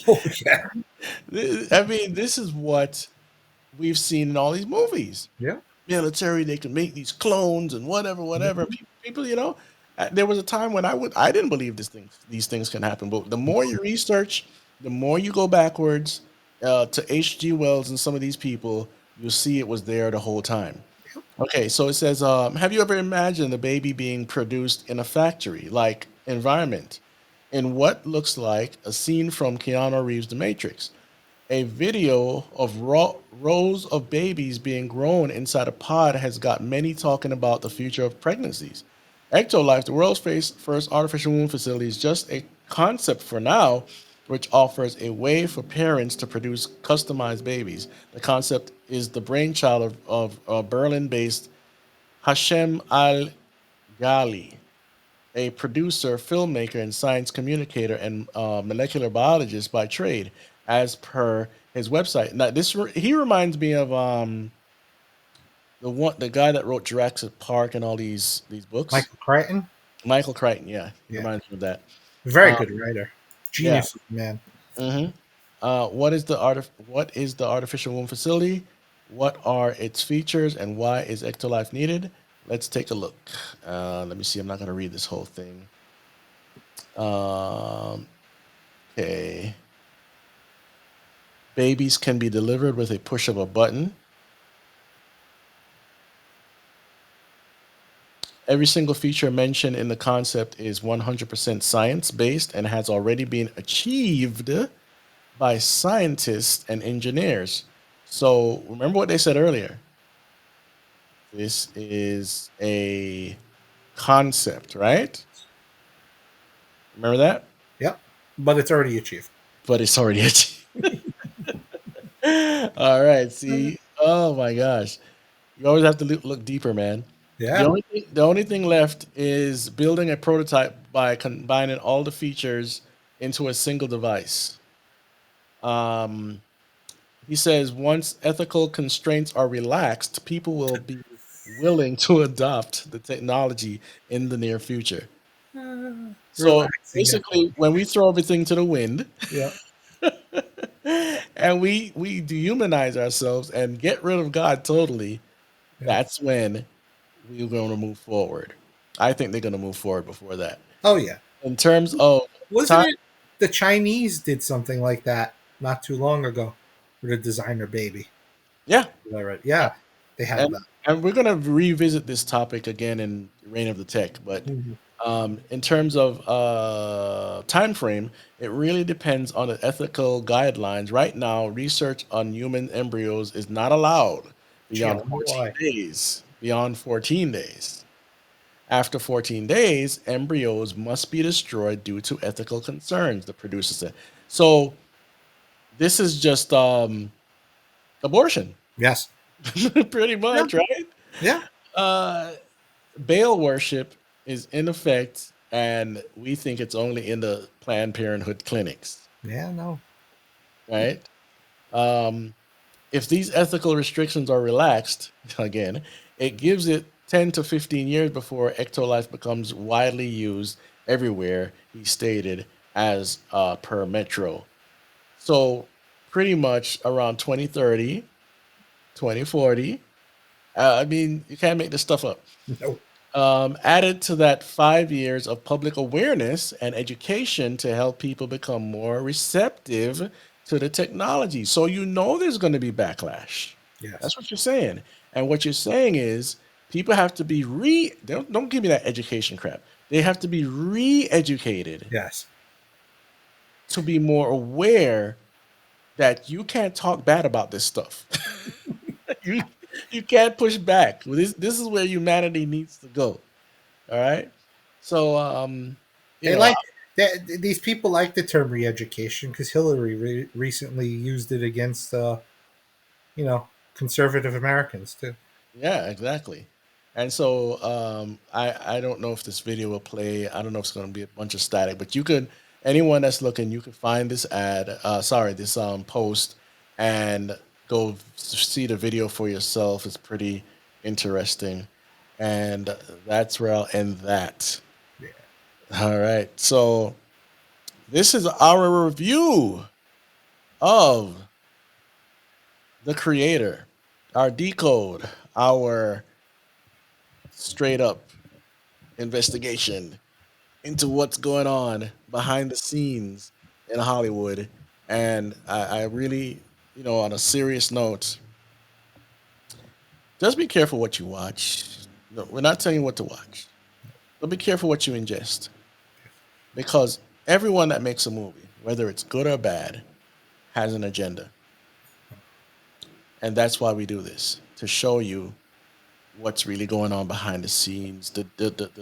Oh yeah. I mean, this is what we've seen in all these movies. Yeah. Military, they can make these clones and whatever, whatever. Mhm. People, there was a time when I didn't believe these things can happen. But the more you research, the more you go backwards to H.G. Wells and some of these people, you'll see it was there the whole time. Okay, so it says, have you ever imagined a baby being produced in a factory like environment in what looks like a scene from Keanu Reeves' The Matrix? A video of rows of babies being grown inside a pod has got many talking about the future of pregnancies. Ectolife, the world's first artificial womb facility, is just a concept for now, which offers a way for parents to produce customized babies. The concept is the brainchild of Berlin based Hashem Al Ghali, a producer, filmmaker, and science communicator and molecular biologist by trade, as per his website. Now, he reminds me of the guy that wrote Jurassic Park and all these books, Michael Crichton. Michael Crichton. Yeah, he Yeah. reminds me of that. Very Uh, good writer. yeah. Genius man. hmm What is the artificial womb facility? What are its features and why is Ectolife needed? Let's take a look. Let me see. I'm not going to read this whole thing. Um, okay. Babies can be delivered with a push of a button. Every single feature mentioned in the concept is 100% science based and has already been achieved by scientists and engineers. So remember what they said earlier. This is a concept, right? Remember that? Yep. But it's already achieved. But it's already achieved. All right. See, oh my gosh. You always have to look deeper, man. Yeah. The only thing left is building a prototype by combining all the features into a single device. Um, he says once ethical constraints are relaxed, people will be willing to adopt the technology in the near future. So Relaxing it. basically, when we throw everything to the wind Yeah. and we dehumanize ourselves and get rid of God totally, Yeah. that's when we're going to move forward. I think they're going to move forward before that. Oh yeah. In terms of Wasn't time, it the Chinese did something like that not too long ago with a designer baby? yeah, Is that right? Yeah. They have and that. and we're going to revisit this topic again in Reign of the Tech. But Mhm. in terms of time frame, it really depends on the ethical guidelines. Right now, research on human embryos is not allowed Gee, I beyond wonder 14 why. days. Beyond 14 days. After 14 days, embryos must be destroyed due to ethical concerns, the producer said. So this is just abortion, Yes. pretty Yeah. much, right? Yeah. Uh, Baal worship is in effect, and we think it's only in the Planned Parenthood clinics, Yeah. No. right? Um, if these ethical restrictions are relaxed, again, it gives it 10 to 15 years before ectolife becomes widely used everywhere, he stated, as per Metro. So, pretty much around 2030, 2040. I mean, you can't make this stuff up. No. Added to that 5 years of public awareness and education to help people become more receptive to the technology. So you know there's going to be backlash. Yes. That's what you're saying. And what you're saying is people have to be don't give me that education crap. They have to be re-educated Yes. to be more aware that you can't talk bad about this stuff. you you can't push back. This is where humanity needs to go. All right. So, you They know, like these people like the term re-education because Hillary recently used it against you know conservative Americans too. yeah, exactly. And so, I don't know if this video will play. I don't know if it's going to be a bunch of static, but you could anyone that's looking, you can find this ad. Sorry, this post, and Go see the video for yourself. It's pretty interesting. And that's where I'll end that. Yeah. All right. So this is our review of The Creator, our decode, our straight up investigation into what's going on behind the scenes in Hollywood. And I really, on a serious note, just be careful what you watch. No, we're not telling you what to watch, but be careful what you ingest because everyone that makes a movie, whether it's good or bad, has an agenda. And that's why we do this to show you what's really going on behind the scenes, the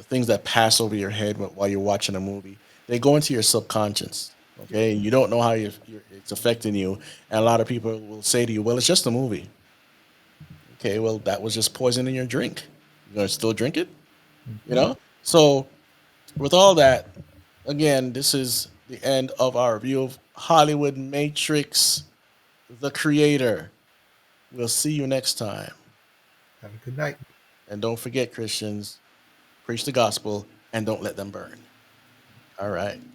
things that pass over your head while you're watching a movie. They go into your subconscious, okay? And you don't know how it's affecting you. And a lot of people will say to you, well, it's just a movie. Okay, well, that was just poison in your drink. You're going to still drink it? You know? So, with all that, again, this is the end of our review of Hollywood Matrix, The Creator. We'll see you next time. Have a good night. And don't forget, Christians, preach the gospel and don't let them burn. All right.